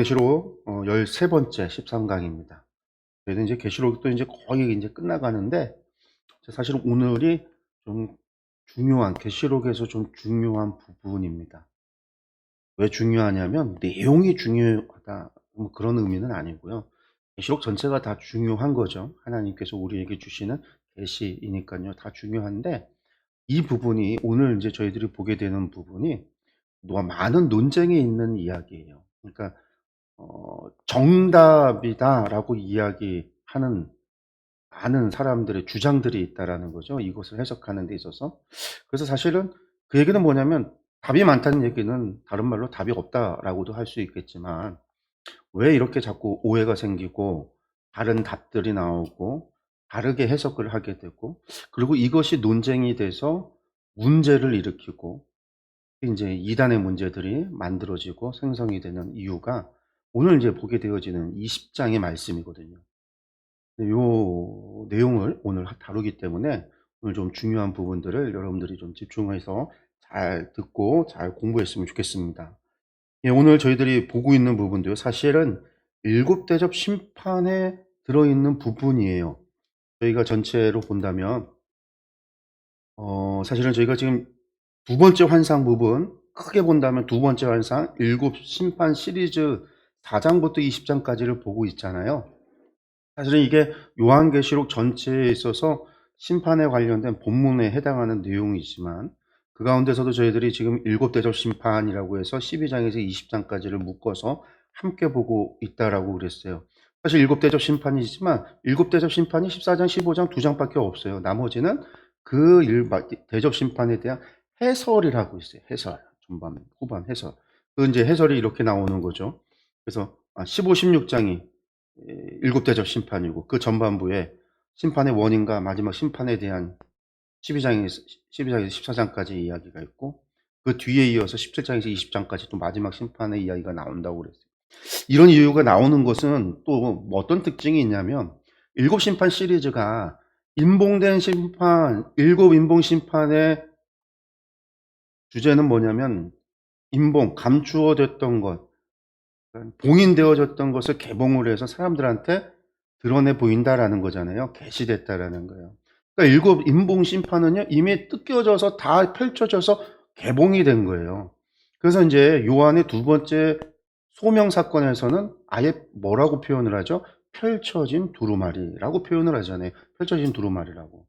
요한계시록 13번째 13강입니다. 저희는 이제 계시록도 이제 거의 이제 끝나가는데, 사실 오늘이 좀 중요한, 계시록에서 좀 중요한 부분입니다. 왜 중요하냐면 내용이 중요하다 뭐 그런 의미는 아니고요. 계시록 전체가 다 중요한 거죠. 하나님께서 우리에게 주시는 계시이니까요. 다 중요한데, 이 부분이 오늘 이제 저희들이 보게 되는 부분이 많은 논쟁이 있는 이야기예요. 그러니까 정답이다라고 이야기하는 많은 사람들의 주장들이 있다라는 거죠. 이것을 해석하는 데 있어서. 그래서 사실은 그 얘기는 뭐냐면, 답이 많다는 얘기는 다른 말로 답이 없다라고도 할 수 있겠지만, 왜 이렇게 자꾸 오해가 생기고 다른 답들이 나오고 다르게 해석을 하게 되고, 그리고 이것이 논쟁이 돼서 문제를 일으키고 이제 이단의 문제들이 만들어지고 생성이 되는 이유가 오늘 이제 보게 되어지는 이 10장의 말씀이거든요. 요 내용을 오늘 다루기 때문에 오늘 좀 중요한 부분들을 여러분들이 좀 집중해서 잘 듣고 잘 공부했으면 좋겠습니다. 예, 오늘 저희들이 보고 있는 부분도요, 사실은 일곱 대접 심판에 들어있는 부분이에요. 저희가 전체로 본다면 사실은 저희가 지금 두 번째 환상 부분, 크게 본다면 두 번째 환상, 일곱 심판 시리즈 4장부터 20장까지를 보고 있잖아요. 사실은 이게 요한계시록 전체에 있어서 심판에 관련된 본문에 해당하는 내용이지만, 그 가운데서도 저희들이 지금 일곱 대접 심판이라고 해서 12장에서 20장까지를 묶어서 함께 보고 있다라고 그랬어요. 사실 일곱 대접 심판이지만 일곱 대접 심판이 14장, 15장 두 장밖에 없어요. 나머지는 그 대접 심판에 대한 해설이라고 있어요. 해설. 전반, 후반 해설. 그 이제 해설이 이렇게 나오는 거죠. 그래서 15, 16장이 일곱 대접 심판이고, 그 전반부에 심판의 원인과 마지막 심판에 대한 12장에서 14장까지 이야기가 있고, 그 뒤에 이어서 17장에서 20장까지 또 마지막 심판의 이야기가 나온다고 그랬어요. 이런 이유가 나오는 것은 또 어떤 특징이 있냐면, 일곱 심판 시리즈가 인봉된 심판, 일곱 인봉 심판의 주제는 뭐냐면, 감추어졌던 것, 봉인되어졌던 것을 개봉을 해서 사람들한테 드러내 보인다라는 거잖아요. 계시됐다라는 거예요. 그러니까 일곱 인봉 심판은요, 이미 뜯겨져서 다 펼쳐져서 개봉이 된 거예요. 그래서 이제 요한의 두 번째 소명 사건에서는 아예 뭐라고 표현을 하죠? 펼쳐진 두루마리라고 표현을 하잖아요. 펼쳐진 두루마리라고.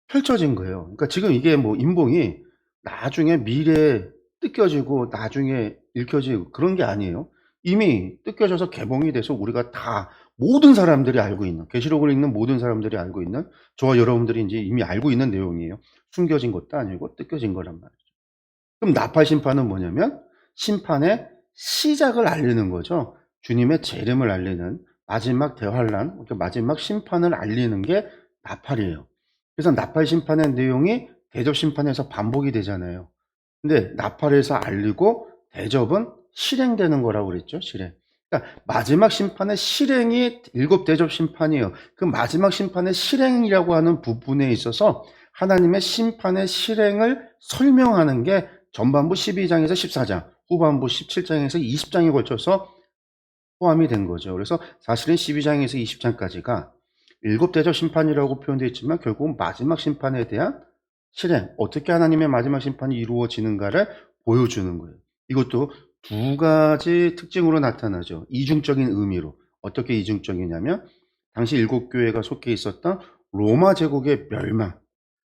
펼쳐진 거예요. 그러니까 지금 이게 뭐 인봉이 나중에 미래에 뜯겨지고 나중에 읽혀지고 그런 게 아니에요. 이미 뜯겨져서 개봉이 돼서 우리가 다 모든 사람들이 알고 있는, 계시록을 읽는 모든 사람들이 알고 있는, 저와 여러분들이 이제 이미 알고 있는 내용이에요. 숨겨진 것도 아니고 뜯겨진 거란 말이죠. 그럼 나팔 심판은 뭐냐면 심판의 시작을 알리는 거죠. 주님의 재림을 알리는 마지막 대환란, 그러니까 마지막 심판을 알리는 게 나팔이에요. 그래서 나팔 심판의 내용이 대접 심판에서 반복이 되잖아요. 근데 나팔에서 알리고 대접은 실행되는 거라고 그랬죠. 실행. 그러니까 마지막 심판의 실행이 일곱 대접 심판이에요. 그 마지막 심판의 실행이라고 하는 부분에 있어서 하나님의 심판의 실행을 설명하는 게 전반부 12장에서 14장, 후반부 17장에서 20장에 걸쳐서 포함이 된 거죠. 그래서 사실은 12장에서 20장까지가 일곱 대접 심판이라고 표현되어 있지만 결국은 마지막 심판에 대한 실행, 어떻게 하나님의 마지막 심판이 이루어지는가를 보여주는 거예요. 이것도 두 가지 특징으로 나타나죠. 이중적인 의미로. 어떻게 이중적이냐면 당시 일곱 교회가 속해 있었던 로마 제국의 멸망,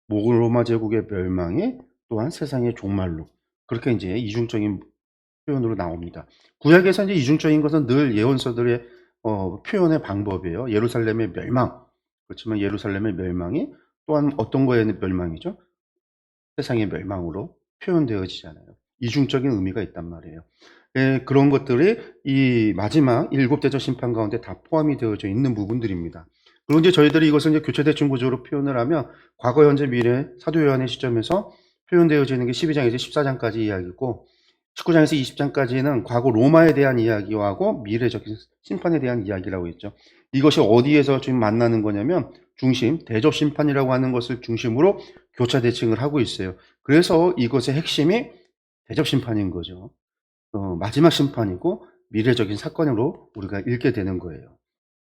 로마 제국의 멸망이 또한 세상의 종말로, 그렇게 이제 이중적인 표현으로 나옵니다. 구약에서 이제 이중적인 것은 늘 예언서들의 표현의 방법이에요. 예루살렘의 멸망. 그렇지만 예루살렘의 멸망이 또한 어떤 거의 멸망이죠? 세상의 멸망으로 표현되어지잖아요. 이중적인 의미가 있단 말이에요. 예, 그런 것들이 이 마지막 일곱 대접 심판 가운데 다 포함이 되어져 있는 부분들입니다. 그리고 이제 저희들이 이것을 이제 교체대칭 구조로 표현을 하면 과거, 현재, 미래, 사도 요한의 시점에서 표현되어지는 게 12장에서 14장까지 이야기고, 19장에서 20장까지는 과거 로마에 대한 이야기하고 미래적인 심판에 대한 이야기라고 했죠. 이것이 어디에서 지금 만나는 거냐면 중심, 대접 심판이라고 하는 것을 중심으로 교차 대칭을 하고 있어요. 그래서 이것의 핵심이 대접 심판인 거죠. 마지막 심판이고 미래적인 사건으로 우리가 읽게 되는 거예요.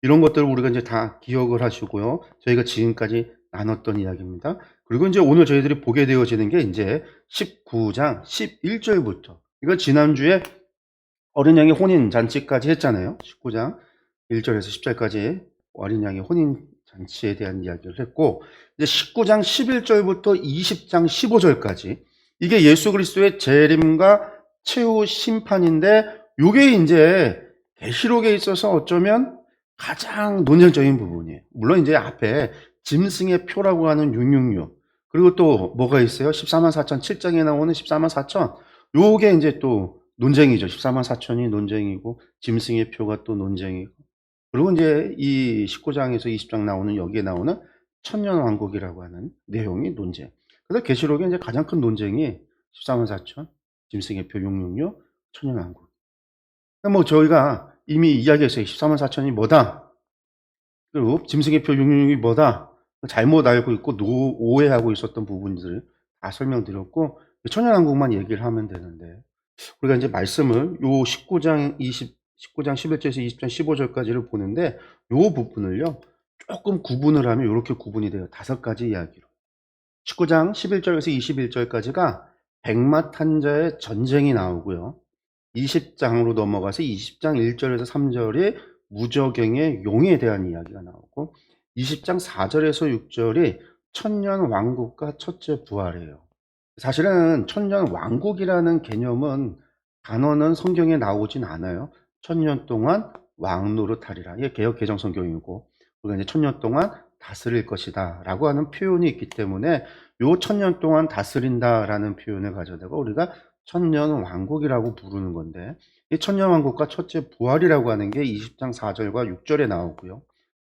이런 것들을 우리가 이제 다 기억을 하시고요. 저희가 지금까지 나눴던 이야기입니다. 그리고 이제 오늘 저희들이 보게 되어지는 게 이제 19장 11절부터. 이거 지난주에 어린 양의 혼인 잔치까지 했잖아요. 19장 1절에서 10절까지 어린 양의 혼인 잔치에 대한 이야기를 했고, 이제 19장 11절부터 20장 15절까지 이게 예수 그리스도의 재림과 최후 심판인데, 요게 이제 계시록에 있어서 어쩌면 가장 논쟁적인 부분이에요. 물론 이제 앞에 짐승의 표라고 하는 666, 그리고 또 뭐가 있어요? 14만 4천, 7장에 나오는 14만 4천, 요게 이제 또 논쟁이죠. 14만 4천이 논쟁이고, 짐승의 표가 또 논쟁이고, 그리고 이제 이 19장에서 20장 나오는, 여기에 나오는 천년왕국이라고 하는 내용이 논쟁. 그래서 계시록에 이제 가장 큰 논쟁이 14만 4천, 짐승의 표 666, 천년왕국. 뭐 저희가 이미 이야기했어요. 14만 4천이 뭐다? 그리고 짐승의 표 666이 뭐다? 잘못 알고 있고 오해하고 있었던 부분들을 다 설명드렸고, 천년왕국만 얘기를 하면 되는데, 우리가 이제 말씀을 요 19장 11절에서 20장 15절까지를 보는데, 요 부분을요 조금 구분을 하면 이렇게 구분이 돼요. 5가지 이야기로. 19장 11절에서 21절까지가 백마탄자의 전쟁이 나오고요. 20장으로 넘어가서 20장 1절에서 3절이 무저갱의 용에 대한 이야기가 나오고, 20장 4절에서 6절이 천년 왕국과 첫째 부활이에요. 사실은 천년 왕국이라는 개념은, 단어는 성경에 나오진 않아요. 천년 동안 왕 노릇하리라. 이게 개역 개정 성경이고, 우리가 이제 천년 동안 다스릴 것이다 라고 하는 표현이 있기 때문에, 요 천년 동안 다스린다라는 표현을 가져다가 우리가 천년 왕국이라고 부르는 건데, 이 천년 왕국과 첫째 부활이라고 하는 게 20장 4절과 6절에 나오고요.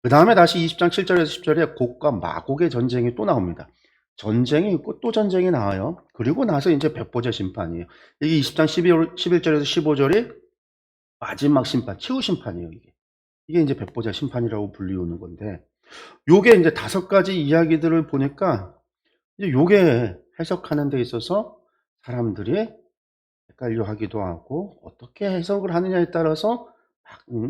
그 다음에 다시 20장 7절에서 10절에 곡과 마곡의 전쟁이 또 나옵니다. 전쟁이 있고 또 전쟁이 나와요. 그리고 나서 이제 백보자 심판이에요. 이게 20장 11절에서 15절이 마지막 심판, 최후 심판이에요. 이게 이제 백보자 심판이라고 불리우는 건데, 요게 이제 5가지 이야기들을 보니까, 이제 요게 해석하는 데 있어서 사람들이 헷갈려 하기도 하고, 어떻게 해석을 하느냐에 따라서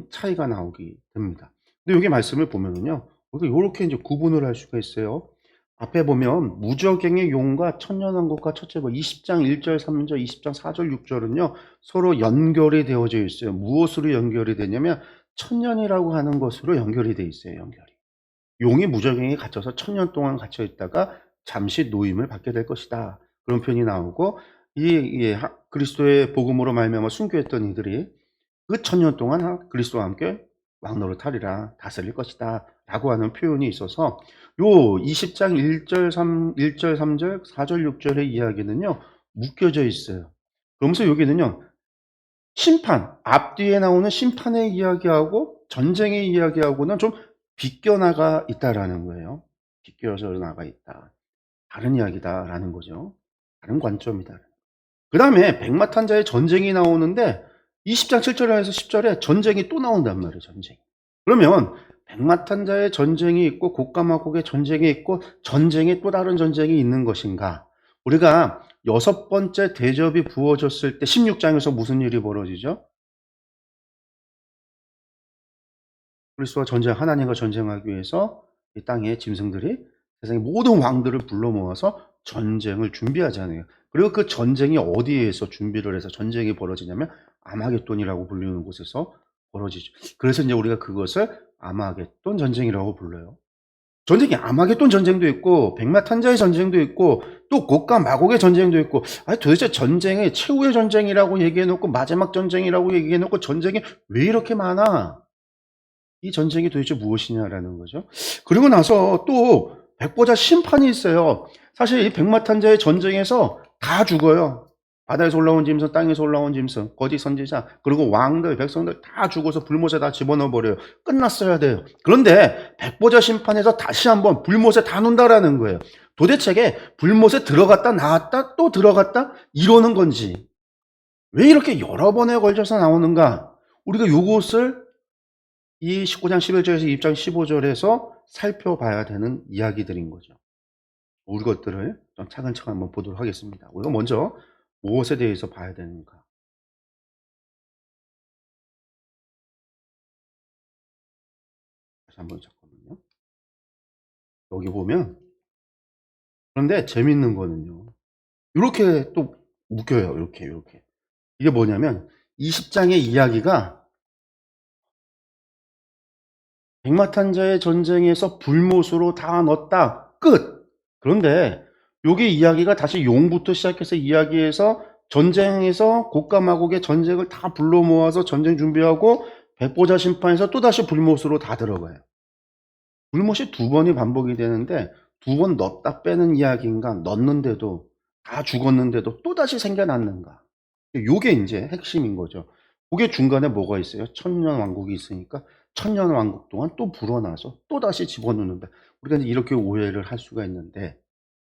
차이가 나오게 됩니다. 근데 여기 말씀을 보면은요, 우리가 요렇게 이제 구분을 할 수가 있어요. 앞에 보면 무저갱의 용과 천년왕국과 첫째 부활, 20장 1절 3절 20장 4절 6절은요 서로 연결이 되어져 있어요. 무엇으로 연결이 되냐면 천년이라고 하는 것으로 연결이 돼 있어요. 연결이. 용이 무저갱에 갇혀서 천년 동안 갇혀 있다가 잠시 노임을 받게 될 것이다. 그런 표현이 나오고, 그리스도의 복음으로 말미암아 순교했던 이들이 그 천년 동안 그리스도와 함께 왕노릇하리라, 다스릴 것이다 라고 하는 표현이 있어서, 요 20장 1절 3절 4절 6절의 이야기는요 묶여져 있어요. 그러면서 여기는요 심판, 앞뒤에 나오는 심판의 이야기하고 전쟁의 이야기하고는 좀 비껴나가 있다라는 거예요. 비껴서 나가 있다, 다른 이야기다라는 거죠. 다른 관점이다. 그 다음에 백마탄자의 전쟁이 나오는데, 20장 7절에서 10절에 전쟁이 또 나온단 말이에요. 전쟁. 그러면 백마탄자의 전쟁이 있고 곡가마곡의 전쟁이 있고 전쟁에 또 다른 전쟁이 있는 것인가? 우리가 6번째 대접이 부어졌을 때 16장에서 무슨 일이 벌어지죠? 그리스도와 하나님과 전쟁하기 위해서 이 땅의 짐승들이 세상의 모든 왕들을 불러 모아서 전쟁을 준비하잖아요. 그리고 그 전쟁이 어디에서 준비를 해서 전쟁이 벌어지냐면 아마겟돈이라고 불리는 곳에서 벌어지죠. 그래서 이제 우리가 그것을 아마겟돈 전쟁이라고 불러요. 전쟁이 아마겟돈 전쟁도 있고 백마탄자의 전쟁도 있고 또 곡과 마곡의 전쟁도 있고, 아니 도대체 전쟁이 최후의 전쟁이라고 얘기해놓고 마지막 전쟁이라고 얘기해놓고 전쟁이 왜 이렇게 많아? 이 전쟁이 도대체 무엇이냐라는 거죠. 그리고 나서 또 백보자 심판이 있어요. 사실 이 백마탄자의 전쟁에서 다 죽어요. 바다에서 올라온 짐승, 땅에서 올라온 짐승, 거짓 선지자, 그리고 왕들, 백성들 다 죽어서 불못에 다 집어넣어 버려요. 끝났어야 돼요. 그런데 백보자 심판에서 다시 한번 불못에 다 놓는다라는 거예요. 도대체 불못에 들어갔다 나왔다 또 들어갔다 이러는 건지, 왜 이렇게 여러 번에 걸쳐서 나오는가? 우리가 요것을 이 19장 11절에서 20장 15절에서 살펴봐야 되는 이야기들인 거죠. 우리 것들을 좀 차근차근 한번 보도록 하겠습니다. 우리가 먼저 무엇에 대해서 봐야 되는가? 다시 한번 잠깐만요. 여기 보면 그런데 재밌는 거는요. 요렇게 또 묶여요. 요렇게. 이게 뭐냐면 20장의 이야기가 백마탄자의 전쟁에서 불못으로 다 넣었다. 끝. 그런데 요게 이야기가 다시 용부터 시작해서 이야기해서 전쟁에서 곡과 마곡의 전쟁을 다 불러 모아서 전쟁 준비하고 백보자 심판에서 또다시 불못으로 다 들어가요. 불못이 두 번이 반복이 되는데 두 번 넣었다 빼는 이야기인가, 넣는데도 다 죽었는데도 또다시 생겨났는가. 요게 이제 핵심인 거죠. 그게 중간에 뭐가 있어요? 천년 왕국이 있으니까 천년 왕국 동안 또 불어나서 또다시 집어넣는다. 우리가 이제 이렇게 오해를 할 수가 있는데,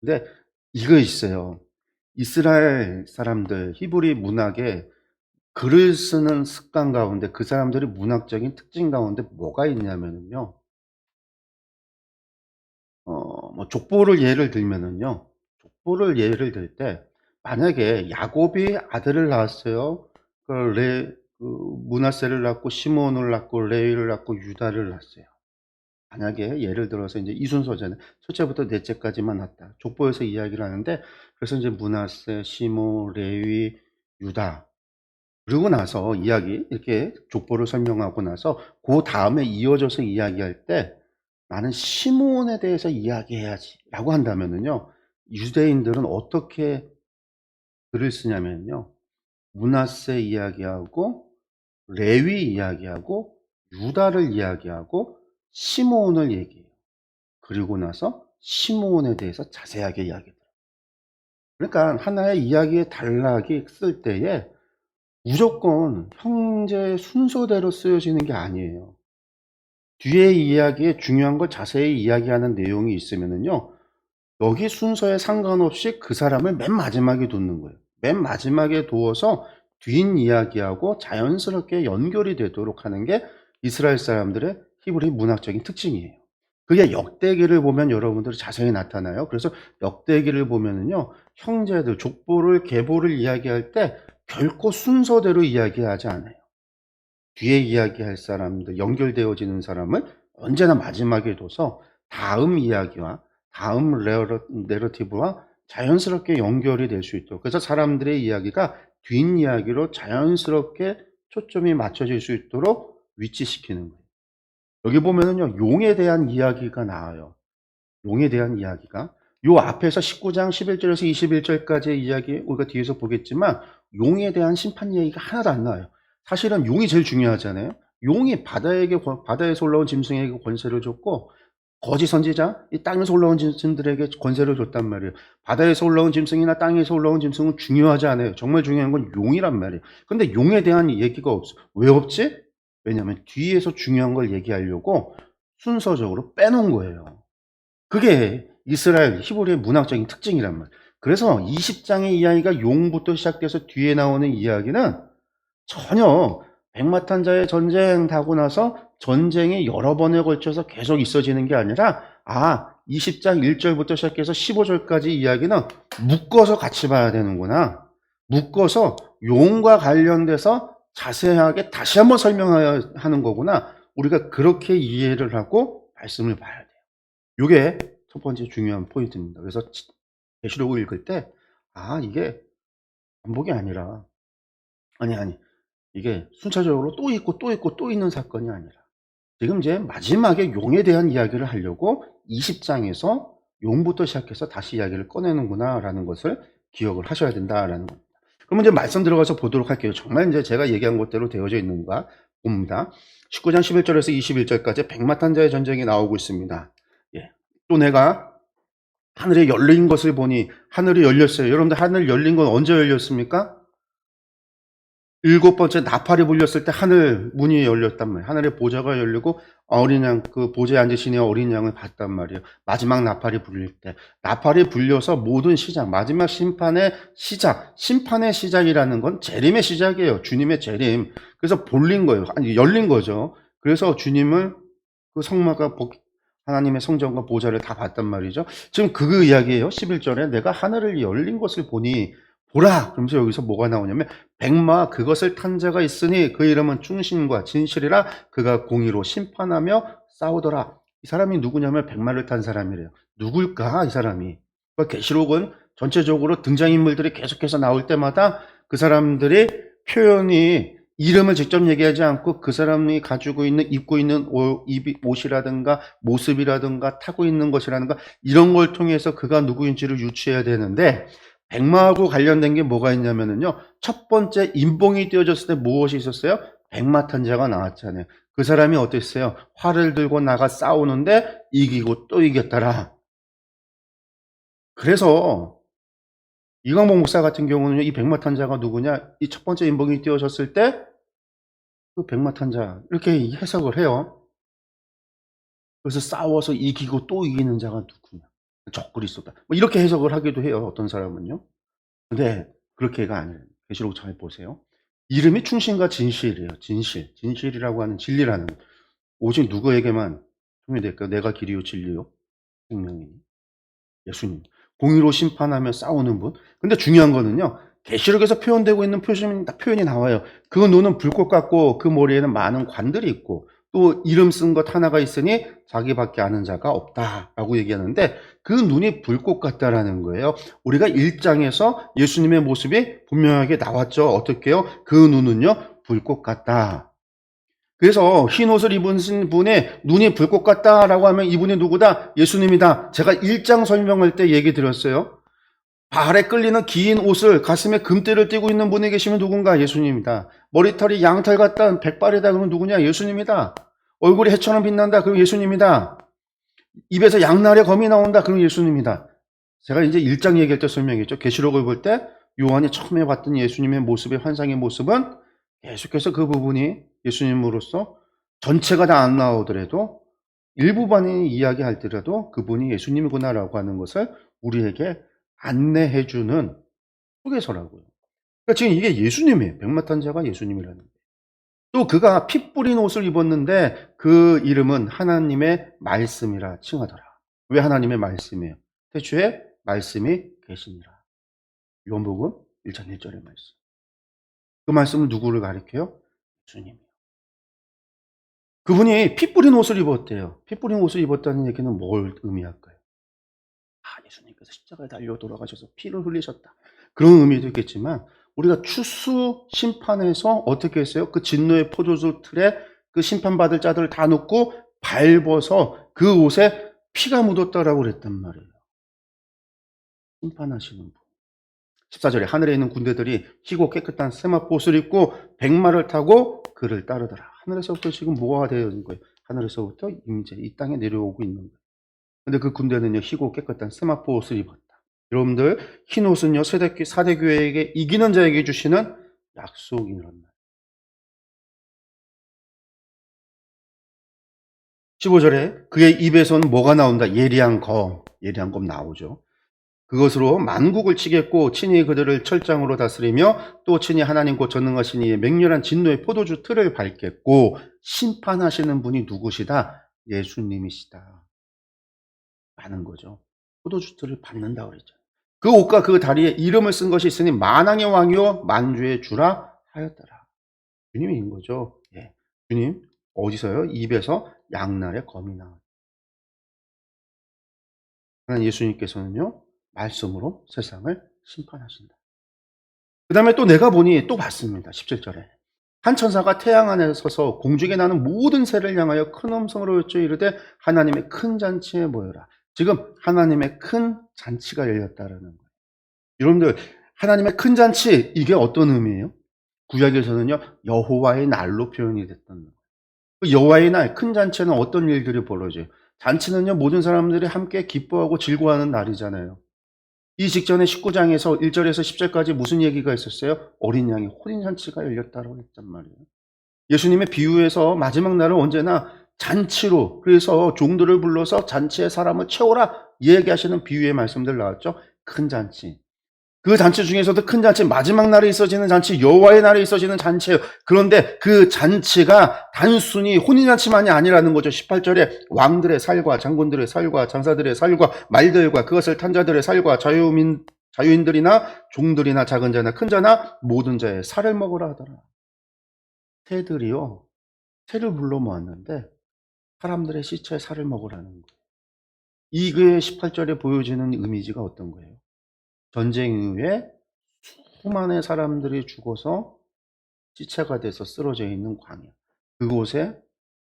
근데 이거 있어요. 이스라엘 사람들, 히브리 문학에 글을 쓰는 습관 가운데 그 사람들의 문학적인 특징 가운데 뭐가 있냐면요. 뭐 족보를 예를 들면은요. 족보를 예를 들 때 만약에 야곱이 아들을 낳았어요. 그 므낫세를 낳고 시몬을 낳고 레위를 낳고 유다를 낳았어요. 만약에 예를 들어서 이제 이 순서잖아요. 첫째부터 넷째까지만 낳았다. 족보에서 이야기를 하는데, 그래서 이제 므낫세, 시몬, 레위, 유다. 그러고 나서 이야기 이렇게 족보를 설명하고 나서 그 다음에 이어져서 이야기할 때 나는 시므온에 대해서 이야기해야지 라고 한다면은요, 유대인들은 어떻게 글을 쓰냐면요, 므낫세 이야기하고 레위 이야기하고 유다를 이야기하고 시므온을 얘기해요. 그리고 나서 시므온에 대해서 자세하게 이야기해요. 그러니까 하나의 이야기의 단락이 쓸 때에 무조건 형제 순서대로 쓰여지는 게 아니에요. 뒤에 이야기에 중요한 걸 자세히 이야기하는 내용이 있으면은요, 여기 순서에 상관없이 그 사람을 맨 마지막에 두는 거예요. 맨 마지막에 두어서 뒷이야기하고 자연스럽게 연결이 되도록 하는 게 이스라엘 사람들의 히브리 문학적인 특징이에요. 그게 역대기를 보면 여러분들이 자세히 나타나요. 그래서 역대기를 보면은요, 형제들, 족보를, 계보를 이야기할 때 결코 순서대로 이야기하지 않아요. 뒤에 이야기할 사람들, 연결되어지는 사람을 언제나 마지막에 둬서 다음 이야기와 다음 내러티브와 자연스럽게 연결이 될 수 있도록, 그래서 사람들의 이야기가 뒷이야기로 자연스럽게 초점이 맞춰질 수 있도록 위치시키는 거예요. 여기 보면은요, 용에 대한 이야기가 나와요. 용에 대한 이야기가. 요 앞에서 19장 11절에서 21절까지의 이야기 우리가 뒤에서 보겠지만 용에 대한 심판 이야기가 하나도 안 나와요. 사실은 용이 제일 중요하잖아요. 용이 바다에서 올라온 짐승에게 권세를 줬고, 거짓 선지자, 이 땅에서 올라온 짐승들에게 권세를 줬단 말이에요. 바다에서 올라온 짐승이나 땅에서 올라온 짐승은 중요하지 않아요. 정말 중요한 건 용이란 말이에요. 근데 용에 대한 얘기가 없어. 왜 없지? 왜냐하면 뒤에서 중요한 걸 얘기하려고 순서적으로 빼놓은 거예요. 그게 이스라엘 히브리의 문학적인 특징이란 말이에요. 그래서 20장의 이야기가 용부터 시작돼서 뒤에 나오는 이야기는 전혀 백마탄자의 전쟁 하고 나서 전쟁이 여러 번에 걸쳐서 계속 있어지는 게 아니라, 20장 1절부터 시작해서 15절까지 이야기는 묶어서 같이 봐야 되는구나. 묶어서 용과 관련돼서 자세하게 다시 한번 설명해야 하는 거구나. 우리가 그렇게 이해를 하고 말씀을 봐야 돼요. 이게 첫 번째 중요한 포인트입니다. 그래서 계시록을 읽을 때, 이게 반복이 아니라, 아니, 이게 순차적으로 또 있고 또 있고 또 있는 사건이 아니라, 지금 이제 마지막에 용에 대한 이야기를 하려고 20장에서 용부터 시작해서 다시 이야기를 꺼내는구나 라는 것을 기억을 하셔야 된다라는 겁니다. 그럼 이제 말씀 들어가서 보도록 할게요. 정말 이제 제가 얘기한 것대로 되어져 있는가 봅니다. 19장 11절에서 21절까지 백마탄자의 전쟁이 나오고 있습니다. 또 내가 하늘에 열린 것을 보니, 하늘이 열렸어요. 여러분들, 하늘 열린 건 언제 열렸습니까? 7번째 나팔이 불렸을 때 하늘 문이 열렸단 말이에요. 하늘의 보좌가 열리고 어린 양, 그 보좌에 앉으신 어린 양을 봤단 말이에요. 마지막 나팔이 불릴 때. 나팔이 불려서 모든 시작, 마지막 심판의 시작, 심판의 시작이라는 건 재림의 시작이에요. 주님의 재림. 그래서 볼린 거예요. 아니, 열린 거죠. 그래서 주님을 그 성막과 하나님의 성전과 보좌를 다 봤단 말이죠. 지금 그 이야기예요. 11절에 내가 하늘을 열린 것을 보니, 보라! 그러면서 여기서 뭐가 나오냐면, 백마 그것을 탄 자가 있으니 그 이름은 충신과 진실이라, 그가 공의로 심판하며 싸우더라. 이 사람이 누구냐면 백마를 탄 사람이래요. 누굴까 이 사람이. 그러니까 계시록은 전체적으로 등장인물들이 계속해서 나올 때마다 그 사람들이 표현이 이름을 직접 얘기하지 않고 그 사람이 가지고 있는 입고 있는 옷이라든가 모습이라든가 타고 있는 것이라든가 이런 걸 통해서 그가 누구인지를 유추해야 되는데, 백마하고 관련된 게 뭐가 있냐면요, 첫 번째 인봉이 띄어졌을 때 무엇이 있었어요? 백마탄자가 나왔잖아요. 그 사람이 어땠어요? 활을 들고 나가 싸우는데 이기고 또 이겼더라. 그래서 이광복 목사 같은 경우는 이 백마탄자가 누구냐? 이 첫 번째 인봉이 띄어졌을 때 그 백마탄자 이렇게 해석을 해요. 그래서 싸워서 이기고 또 이기는 자가 누구냐? 적그리스도다. 뭐 이렇게 해석을 하기도 해요. 어떤 사람은요. 근데 그렇게가 아니에요. 계시록 잘 보세요. 이름이 충신과 진실이에요. 진실. 진실이라고 하는 진리라는 거. 오직 누구에게만 통용될까요? 내가 길이요 진리요 생명이니 예수님. 공의로 심판하며 싸우는 분. 근데 중요한 거는요, 계시록에서 표현되고 있는 표현이 나와요. 그 눈은 불꽃 같고 그 머리에는 많은 관들이 있고 또 이름 쓴 것 하나가 있으니 자기밖에 아는 자가 없다라고 얘기하는데, 그 눈이 불꽃 같다라는 거예요. 우리가 1장에서 예수님의 모습이 분명하게 나왔죠. 어떻게요? 그 눈은요 불꽃 같다. 그래서 흰 옷을 입으신 분의 눈이 불꽃 같다라고 하면 이분이 누구다? 예수님이다. 제가 1장 설명할 때 얘기 드렸어요. 발에 끌리는 긴 옷을 가슴에 금띠를 띠고 있는 분이 계시면 누군가? 예수님이다. 머리털이 양털 같다. 백발이다. 그러면 누구냐? 예수님이다. 얼굴이 해처럼 빛난다. 그럼 예수님이다. 입에서 양날의 검이 나온다. 그럼 예수님이다. 제가 이제 1장 얘기할 때 설명했죠. 계시록을 볼 때 요한이 처음에 봤던 예수님의 모습의 환상의 모습은 계속해서 그 부분이 예수님으로서 전체가 다 안 나오더라도 일부분이 이야기할더라도 그분이 예수님이구나라고 하는 것을 우리에게 안내해주는 휴게소라고요. 그러니까 지금 이게 예수님이에요. 백마탄자가 예수님이라는 거예요. 또 그가 피 뿌린 옷을 입었는데 그 이름은 하나님의 말씀이라 칭하더라. 왜 하나님의 말씀이에요? 태초에 말씀이 계시니라. 요한복음 1장 1절의 말씀. 그 말씀은 누구를 가리켜요? 주님이요. 그분이 피 뿌린 옷을 입었대요. 피 뿌린 옷을 입었다는 얘기는 뭘 의미할까요? 예수님께서 십자가에 달려 돌아가셔서 피를 흘리셨다. 그런 의미도 있겠지만, 우리가 추수 심판에서 어떻게 했어요? 그 진노의 포도주 틀에 그 심판받을 자들을 다 놓고 밟아서 그 옷에 피가 묻었다라고 그랬단 말이에요. 심판하시는 분. 14절에 하늘에 있는 군대들이 희고 깨끗한 세마포 옷을 입고 백마를 타고 그를 따르더라. 하늘에서부터 지금 뭐가 되는 거예요? 하늘에서부터 임재, 이 땅에 내려오고 있는 거예요. 근데 그 군대는요, 희고 깨끗한 세마포 옷을 입었다. 여러분들, 흰 옷은요, 사대 교회에게 이기는 자에게 주시는 약속이란 말. 15절에 그의 입에서는 뭐가 나온다? 예리한 검 나오죠. 그것으로 만국을 치겠고 친히 그들을 철장으로 다스리며 또 친히 하나님 곧 전능하신 이의 맹렬한 진노의 포도주 틀을 밟겠고 심판하시는 분이 누구시다? 예수님이시다 라는 거죠. 포도주 틀을 밟는다 그랬죠. 그 옷과 그 다리에 이름을 쓴 것이 있으니 만왕의 왕이요 만주의 주라 하였더라. 주님인 거죠. 예. 주님 어디서요? 입에서 양날의 검이 나왔다. 예수님께서는요 말씀으로 세상을 심판하신다. 그 다음에 또 내가 보니 또 봤습니다. 17절에 한 천사가 태양 안에 서서 공중에 나는 모든 새를 향하여 큰 음성으로 외쳐 이르되 하나님의 큰 잔치에 모여라. 지금 하나님의 큰 잔치가 열렸다라는 거예요. 여러분들, 하나님의 큰 잔치, 이게 어떤 의미예요? 구약에서는요 여호와의 날로 표현이 됐던 거예요. 그 여호와의 날, 큰 잔치에는 어떤 일들이 벌어져요? 잔치는요 모든 사람들이 함께 기뻐하고 즐거워하는 날이잖아요. 이 직전에 19장에서 1절에서 10절까지 무슨 얘기가 있었어요? 어린 양의 혼인잔치가 열렸다고 했단 말이에요. 예수님의 비유에서 마지막 날은 언제나 잔치로, 그래서 종들을 불러서 잔치에 사람을 채워라 얘기하시는 비유의 말씀들 나왔죠. 큰 잔치. 그 잔치 중에서도 큰 잔치, 마지막 날에 있어지는 잔치, 여호와의 날에 있어지는 잔치예요. 그런데 그 잔치가 단순히 혼인잔치만이 아니라는 거죠. 18절에 왕들의 살과 장군들의 살과 장사들의 살과 말들과 그것을 탄 자들의 살과 자유인들이나 종들이나 작은 자나 큰 자나 모든 자의 살을 먹으라 하더라. 새들이요, 새를 불러 모았는데 사람들의 시체에 살을 먹으라는 거예요. 이게 18절에 보여지는 이미지가 어떤 거예요? 전쟁 이후에 수많은 사람들이 죽어서 시체가 돼서 쓰러져 있는 광야. 그곳에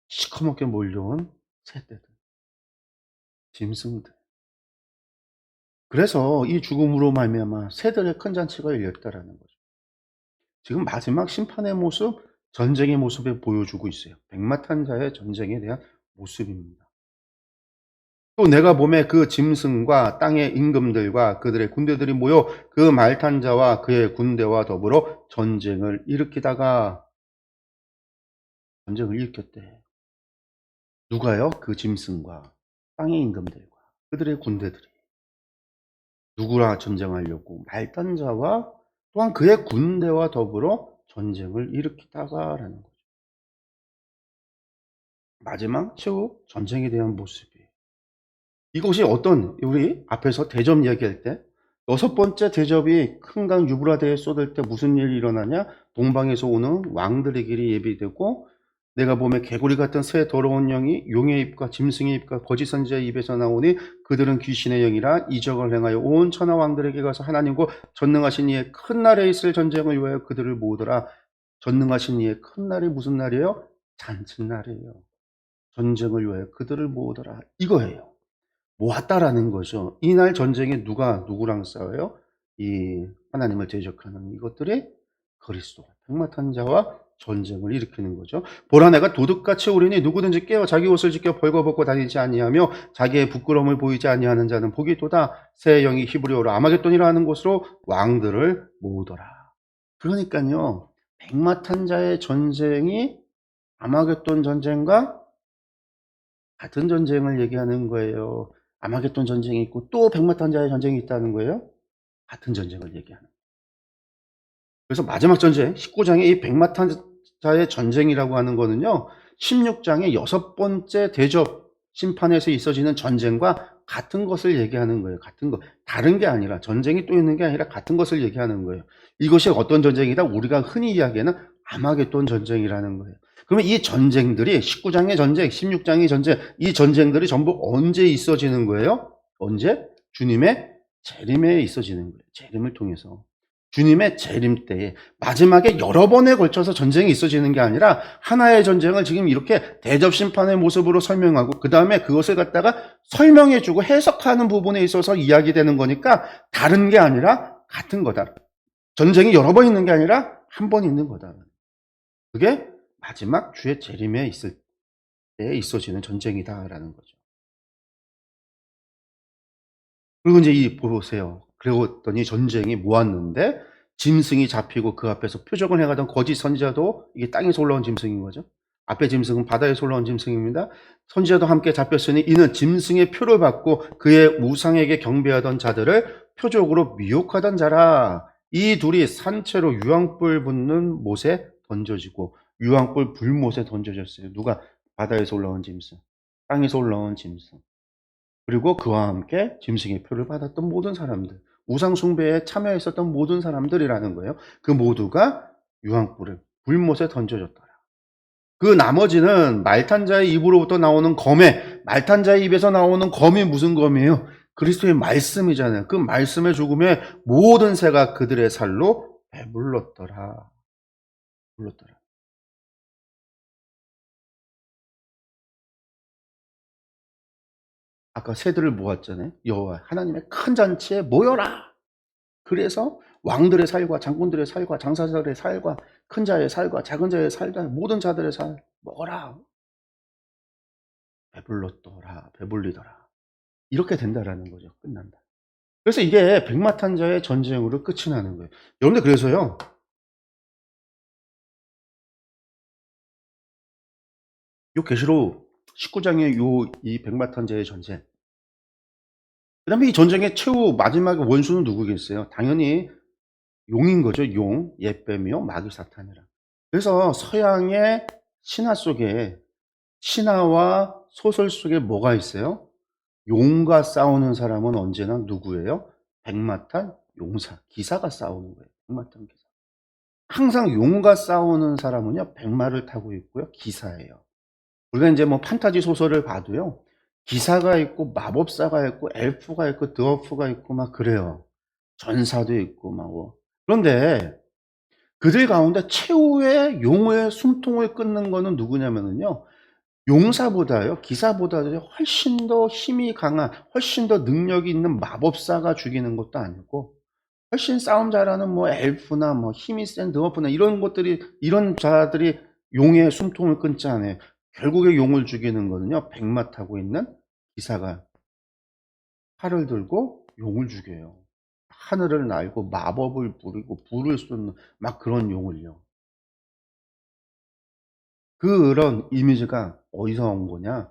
시커멓게 몰려온 새떼들, 짐승들. 그래서 이 죽음으로 말미암아 새들의 큰 잔치가 열렸다라는 거죠. 지금 마지막 심판의 모습, 전쟁의 모습을 보여주고 있어요. 백마탄 자의 전쟁에 대한 모습입니다. 또 내가 봄에 그 짐승과 땅의 임금들과 그들의 군대들이 모여 그 말탄 자와 그의 군대와 더불어 전쟁을 일으키다가 전쟁을 일으켰대. 누가요? 그 짐승과 땅의 임금들과 그들의 군대들이. 누구랑 전쟁하려고? 말탄 자와 또한 그의 군대와 더불어 전쟁을 일으키다가라는 거죠. 마지막 최후 전쟁에 대한 모습이에요. 이것이 어떤, 우리 앞에서 대접 얘기할 때 여섯 번째 대접이 큰 강 유브라데에 쏟을 때 무슨 일이 일어나냐? 동방에서 오는 왕들의 길이 예비되고 내가 보면 개구리 같은 새 더러운 영이 용의 입과 짐승의 입과 거짓 선지자의 입에서 나오니 그들은 귀신의 영이라 이적을 행하여 온 천하 왕들에게 가서 하나님과 전능하신 이의 큰 날에 있을 전쟁을 위하여 그들을 모으더라. 전능하신 이의 큰 날이 무슨 날이에요? 잔칫날이에요. 전쟁을 위하여 그들을 모으더라. 이거예요. 모았다라는 거죠. 이날 전쟁에 누가 누구랑 싸워요? 이 하나님을 대적하는 이것들이 그리스도 백마탄 자와 전쟁을 일으키는 거죠. 보라 내가 도둑같이 오리니 누구든지 깨어 자기 옷을 지켜 벌거벗고 다니지 아니하며 자기의 부끄러움을 보이지 아니하는 자는 복이 도다. 새 영이 히브리어로 아마겟돈이라는 곳으로 왕들을 모으더라. 그러니까요. 백마탄 자의 전쟁이 아마겟돈 전쟁과 같은 전쟁을 얘기하는 거예요. 아마겟돈 전쟁이 있고 또 백마탄 자의 전쟁이 있다는 거예요. 같은 전쟁을 얘기하는. 그래서 마지막 전쟁 19장의 이 백마탄 자의 전쟁이라고 하는 거는요. 16장의 여섯 번째 대접 심판에서 있어지는 전쟁과 같은 것을 얘기하는 거예요. 같은 거. 다른 게 아니라 전쟁이 또 있는 게 아니라 같은 것을 얘기하는 거예요. 이것이 어떤 전쟁이다? 우리가 흔히 이야기하는 아마겟돈 전쟁이라는 거예요. 그러면 이 전쟁들이 19장의 전쟁, 16장의 전쟁, 이 전쟁들이 전부 언제 있어지는 거예요? 언제? 주님의 재림에 있어지는 거예요. 재림을 통해서. 주님의 재림 때에 마지막에 여러 번에 걸쳐서 전쟁이 있어지는 게 아니라 하나의 전쟁을 지금 이렇게 대접 심판의 모습으로 설명하고 그 다음에 그것을 갖다가 설명해주고 해석하는 부분에 있어서 이야기되는 거니까 다른 게 아니라 같은 거다. 전쟁이 여러 번 있는 게 아니라 한 번 있는 거다. 그게 마지막 주의 재림에 있을 때 있어지는 전쟁이다라는 거죠. 그리고 이제 이 보세요. 그랬더니 전쟁이 모았는데 짐승이 잡히고 그 앞에서 표적을 행하던 거짓 선지자도 이게 땅에서 올라온 짐승인 거죠. 앞에 짐승은 바다에서 올라온 짐승입니다. 선지자도 함께 잡혔으니 이는 짐승의 표를 받고 그의 우상에게 경배하던 자들을 표적으로 미혹하던 자라. 이 둘이 산채로 유황불 붙는 못에 던져지고 유황불 불못에 던져졌어요. 누가? 바다에서 올라온 짐승, 땅에서 올라온 짐승. 그리고 그와 함께 짐승의 표를 받았던 모든 사람들, 우상 숭배에 참여했었던 모든 사람들이라는 거예요. 그 모두가 유황불을 불못에 던져졌더라. 그 나머지는 말탄자의 입으로부터 나오는 검에, 말탄자의 입에서 나오는 검이 무슨 검이에요? 그리스도의 말씀이잖아요. 그 말씀의 죽음에 모든 새가 그들의 살로 배불렀더라. 불렀더라. 아까 새들을 모았잖아요. 여호와 하나님의 큰 잔치에 모여라. 그래서 왕들의 살과 장군들의 살과 장사들의 살과 큰 자의 살과 작은 자의 살과 모든 자들의 살 먹어라. 배불렀더라. 배불리더라. 이렇게 된다라는 거죠. 끝난다. 그래서 이게 백마탄자의 전쟁으로 끝이 나는 거예요. 여러분들 그래서요. 요 계시록 19장의 요 이 백마탄자의 전쟁. 그다음에 이 전쟁의 최후 마지막 원수는 누구겠어요? 당연히 용인 거죠. 용, 옛뱀이요, 마귀 사탄이라. 그래서 서양의 신화 속에 신화와 소설 속에 뭐가 있어요? 용과 싸우는 사람은 언제나 누구예요? 백마탄 용사, 기사가 싸우는 거예요. 백마탄 기사. 항상 용과 싸우는 사람은요, 백마를 타고 있고요, 기사예요. 우리가 이제 뭐 판타지 소설을 봐도요. 기사가 있고 마법사가 있고 엘프가 있고 드워프가 있고 막 그래요. 전사도 있고 막 뭐. 그런데 그들 가운데 최후의 용의 숨통을 끊는 거는 누구냐면은요. 용사보다요. 기사보다도 훨씬 더 힘이 강한 훨씬 더 능력이 있는 마법사가 죽이는 것도 아니고 훨씬 싸움 잘하는 뭐 엘프나 뭐 힘이 센 드워프나 이런 것들이 이런 자들이 용의 숨통을 끊지 않아요. 결국에 용을 죽이는 거는요. 백마 타고 있는 기사가 칼을 들고 용을 죽여요. 하늘을 날고 마법을 부리고 불을 쏟는 막 그런 용을요. 그런 이미지가 어디서 온 거냐?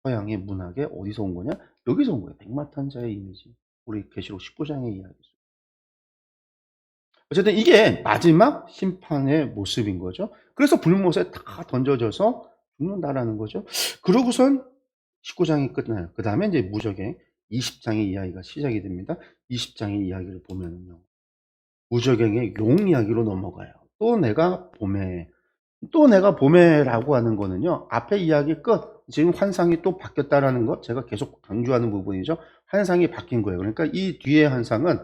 서양의 문학에 어디서 온 거냐? 여기서 온 거예요. 백마탄자의 이미지. 우리 계시록 19장의 이야기죠. 어쨌든 이게 마지막 심판의 모습인 거죠. 그래서 불못에 다 던져져서 죽는다라는 거죠. 그러고선 19장이 끝나요. 그 다음에 이제 무적의 20장의 이야기가 시작이 됩니다. 20장의 이야기를 보면요. 무적행의 용 이야기로 넘어가요. 또 내가 봄에라고 하는 거는요. 앞에 이야기 끝. 지금 환상이 또 바뀌었다라는 것 제가 계속 강조하는 부분이죠. 환상이 바뀐 거예요. 그러니까 이 뒤에 환상은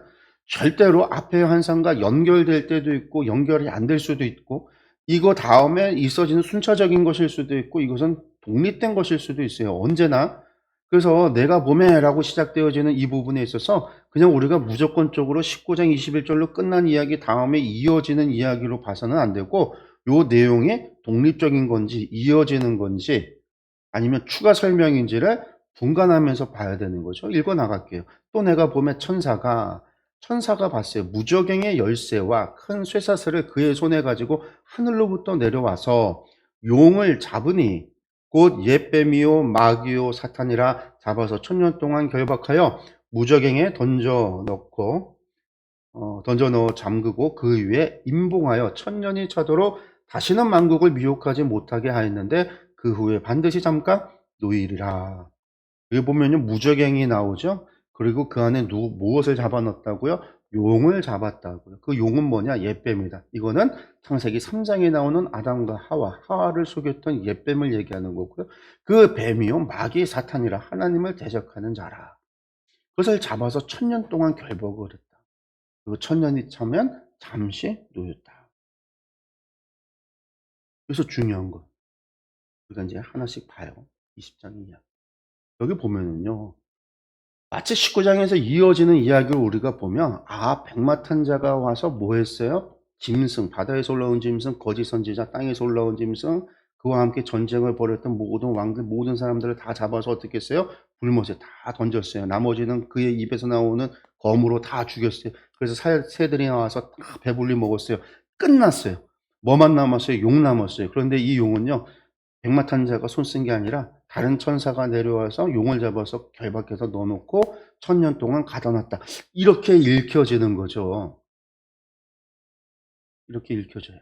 절대로 앞의 환상과 연결될 때도 있고 연결이 안 될 수도 있고 이거 다음에 있어지는 순차적인 것일 수도 있고 이것은 독립된 것일 수도 있어요. 언제나. 그래서 내가 봄에라고 시작되어지는 이 부분에 있어서 그냥 우리가 무조건적으로 19장 21절로 끝난 이야기 다음에 이어지는 이야기로 봐서는 안 되고 요 내용이 독립적인 건지 이어지는 건지 아니면 추가 설명인지를 분간하면서 봐야 되는 거죠. 읽어 나갈게요. 또 내가 봄에 천사가 봤어요. 무저갱의 열쇠와 큰 쇠사슬을 그의 손에 가지고 하늘로부터 내려와서 용을 잡으니 곧 옛뱀이요 마귀요 사탄이라 잡아서 1000년 동안 결박하여 무저갱에 던져 넣어 잠그고 그 위에 임봉하여 1000년이 차도록 다시는 만국을 미혹하지 못하게 하였는데 그 후에 반드시 잠깐 놓이리라. 여기 보면요 무저갱이 나오죠. 그리고 그 안에 무엇을 잡아넣었다고요? 용을 잡았다고요. 그 용은 뭐냐? 옛뱀이다. 이거는 창세기 3장에 나오는 아담과 하와를 속였던 옛뱀을 얘기하는 거고요. 그 뱀이요 마귀 사탄이라 하나님을 대적하는 자라. 그것을 잡아서 1000년 동안 결박을 했다. 그리고 1000년이 차면 잠시 놓였다. 그래서 중요한 거 우리가 이제 하나씩 봐요. 20장이야. 여기 보면은요. 마치 19장에서 이어지는 이야기를 우리가 보면 백마탄 자가 와서 뭐 했어요? 짐승, 바다에서 올라온 짐승, 거짓 선지자, 땅에서 올라온 짐승, 그와 함께 전쟁을 벌였던 모든 왕들, 모든 사람들을 다 잡아서 어떻게 했어요? 불못에 다 던졌어요. 나머지는 그의 입에서 나오는 검으로 다 죽였어요. 그래서 새들이 나와서 다 배불리 먹었어요. 끝났어요. 뭐만 남았어요? 용 남았어요. 그런데 이 용은요, 백마탄 자가 손 쓴 게 아니라 다른 천사가 내려와서 용을 잡아서 결박해서 넣어놓고 1000년 동안 가둬놨다. 이렇게 읽혀지는 거죠. 이렇게 읽혀져요.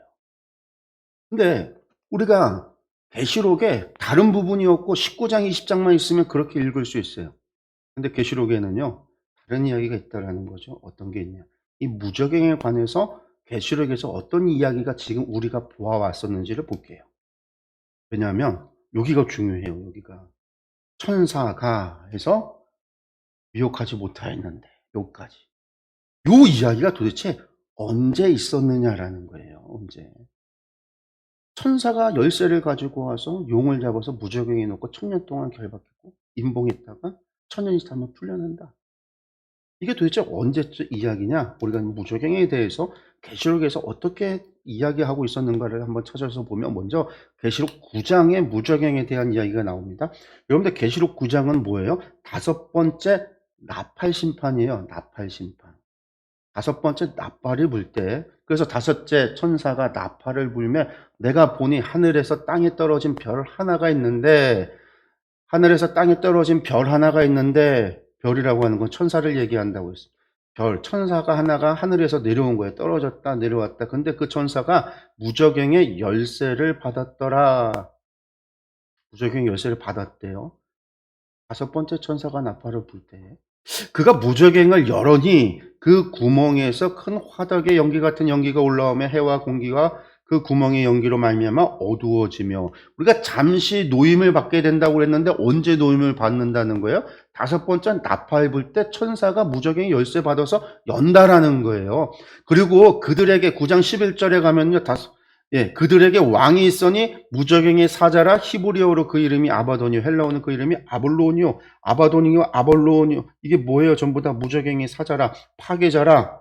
근데 우리가 계시록에 다른 부분이 없고 19장, 20장만 있으면 그렇게 읽을 수 있어요. 근데 계시록에는요. 다른 이야기가 있다라는 거죠. 어떤 게 있냐. 이 무저갱에 관해서 계시록에서 어떤 이야기가 지금 우리가 보아왔었는지를 볼게요. 왜냐하면 여기가 중요해요. 여기가. 천사가 해서 미혹하지 못하였는데 여기까지. 요 이야기가 도대체 언제 있었느냐라는 거예요. 언제. 천사가 열쇠를 가지고 와서 용을 잡아서 무저갱에 놓고 1000년 동안 결박했고 임봉했다가 1000년이 지나면 풀려난다. 이게 도대체 언제쯤 이야기냐? 우리가 무저갱에 대해서 계시록에서 어떻게 이야기하고 있었는가를 한번 찾아서 보면 먼저 계시록 9장의 무저갱에 대한 이야기가 나옵니다. 여러분들 계시록 9장은 뭐예요? 5번째 나팔 심판이에요. 나팔 심판. 5번째 나팔이 불 때, 그래서 5째 천사가 나팔을 불며 내가 보니 하늘에서 땅에 떨어진 별 하나가 있는데 하늘에서 땅에 떨어진 별 하나가 있는데 별이라고 하는 건 천사를 얘기한다고 했어요. 별, 천사가 하나가 하늘에서 내려온 거예요. 떨어졌다 내려왔다. 근데 그 천사가 무저갱의 열쇠를 받았더라. 무저갱의 열쇠를 받았대요. 5번째 천사가 나팔을 불 때. 그가 무저갱을 열으니 그 구멍에서 큰 화덕의 연기 같은 연기가 올라오며 해와 공기와 그 구멍의 연기로 말미암아 어두워지며, 우리가 잠시 노임을 받게 된다고 그랬는데 언제 노임을 받는다는 거예요? 5번째 나팔 불 때 천사가 무적행의 열쇠 받아서 연다라는 거예요. 그리고 그들에게 9장 11절에 가면요, 그들에게 왕이 있으니 무적행의 사자라. 히브리어로 그 이름이 아바도니오, 헬라어는 그 이름이 아볼로니오, 아바도니오, 아볼로니오. 이게 뭐예요? 전부 다 무적행의 사자라, 파괴자라,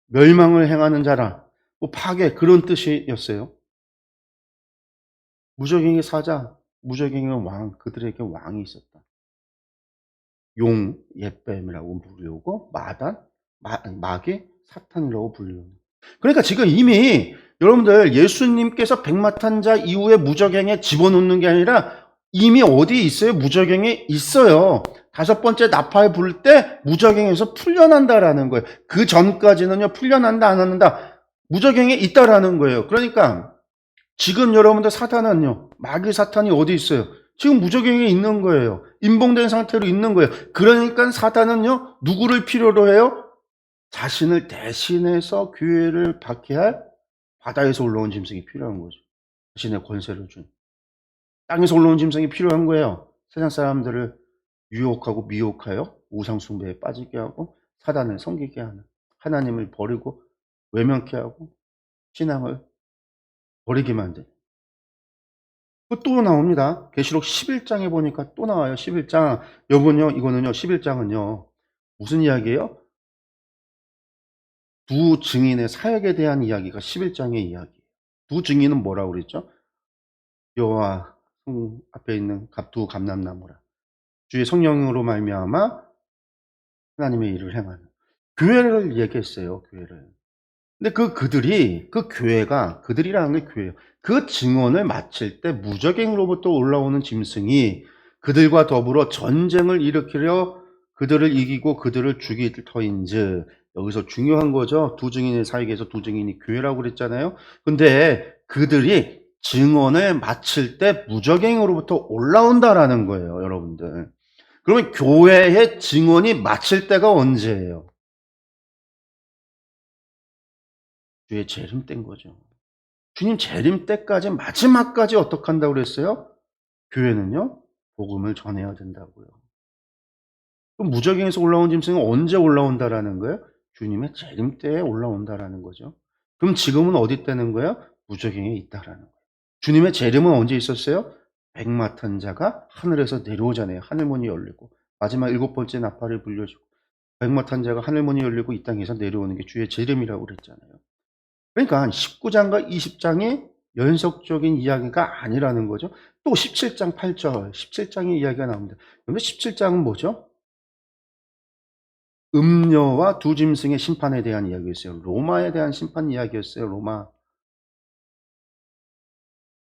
멸망을 행하는 자라, 뭐 파괴, 그런 뜻이었어요. 무적행의 사자, 무적행의 왕, 그들에게 왕이 있었다. 용, 옛뱀이라고 부르고, 마단, 마귀, 사탄이라고 불리는. 그러니까 지금 이미 여러분들 예수님께서 백마탄자 이후에 무적행에 집어넣는 게 아니라 이미 어디 있어요? 무적행에 있어요. 5번째 나팔 불 때 무적행에서 풀려난다라는 거예요. 그 전까지는요, 풀려난다 안 한다, 무적행에 있다라는 거예요. 그러니까 지금 여러분들 사탄은요, 마귀 사탄이 어디 있어요? 지금 무적행에 있는 거예요. 임봉된 상태로 있는 거예요. 그러니까 사탄은요, 누구를 필요로 해요? 자신을 대신해서 교회를 박해할 바다에서 올라온 짐승이 필요한 거죠. 자신의 권세를 준. 땅에서 올라온 짐승이 필요한 거예요. 세상 사람들을 유혹하고 미혹하여 우상 숭배에 빠지게 하고 사단을 섬기게 하는, 하나님을 버리고 외면케 하고 신앙을 버리게 만든. 또 나옵니다. 계시록 11장에 보니까 또 나와요. 11장. 이거는요, 11장은요, 무슨 이야기예요? 두 증인의 사역에 대한 이야기가 11장의 이야기예요. 두 증인은 뭐라고 그랬죠? 여호와 성 앞에 있는 두 감람나무라. 주의 성령으로 말미암아 하나님의 일을 행하는 교회를 얘기했어요. 교회를. 근데 그 교회가, 그들이라는 게 교회예요. 그 증언을 마칠 때 무적행으로부터 올라오는 짐승이 그들과 더불어 전쟁을 일으키려 그들을 이기고 그들을 죽일 터인즉. 여기서 중요한 거죠. 두 증인의 사이에서 두 증인이 교회라고 그랬잖아요. 근데 그들이 증언을 마칠 때 무적행으로부터 올라온다라는 거예요, 여러분들. 그러면 교회의 증언이 마칠 때가 언제예요? 주의 재림 때인 거죠. 주님 재림 때까지, 마지막까지 어떻게 한다고 그랬어요? 교회는요, 복음을 전해야 된다고요. 그럼 무적행에서 올라온 짐승은 언제 올라온다라는 거예요? 주님의 재림 때에 올라온다라는 거죠. 그럼 지금은 어디 있다는 거예요? 무적행에 있다라는 거예요. 주님의 재림은 언제 있었어요? 백마탄 자가 하늘에서 내려오잖아요. 하늘문이 열리고 마지막 7번째 나팔을 불려주고 백마탄 자가 하늘문이 열리고 이 땅에서 내려오는 게 주의 재림이라고 그랬잖아요. 그러니까 19장과 20장이 연속적인 이야기가 아니라는 거죠. 또 17장 8절, 17장의 이야기가 나옵니다. 그런데 17장은 뭐죠? 음녀와 두 짐승의 심판에 대한 이야기였어요. 로마에 대한 심판 이야기였어요. 로마.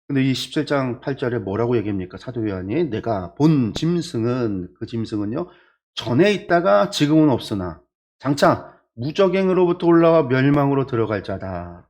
근데 이 17장 8절에 뭐라고 얘기합니까? 사도 요한이 내가 본 짐승은, 그 짐승은요, 전에 있다가 지금은 없으나 장차 무적행으로부터 올라와 멸망으로 들어갈 자다.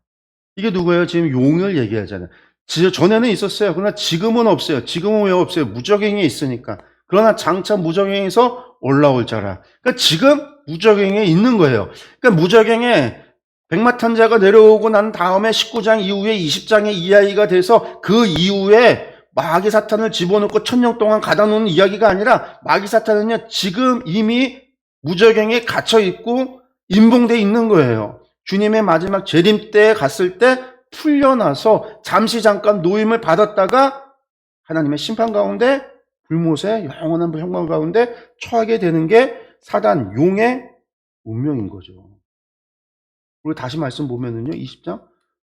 이게 누구예요? 지금 용을 얘기하잖아요. 전에는 있었어요. 그러나 지금은 없어요. 지금은 왜 없어요? 무적행에 있으니까. 그러나 장차 무적행에서 올라올 자라. 그러니까 지금 무적행에 있는 거예요. 그러니까 무적행에 백마탄자가 내려오고 난 다음에 19장 이후에 20장의 이야기가 돼서 그 이후에 마귀 사탄을 집어넣고 1000년 동안 가다 놓는 이야기가 아니라 마귀 사탄은요, 지금 이미 무적행에 갇혀 있고 임봉돼 있는 거예요. 주님의 마지막 재림 때에 갔을 때 풀려나서 잠시 잠깐 노임을 받았다가 하나님의 심판 가운데, 불못의 영원한 형벌 가운데 처하게 되는 게 사단, 용의 운명인 거죠. 그리고 다시 말씀 보면은요, 20장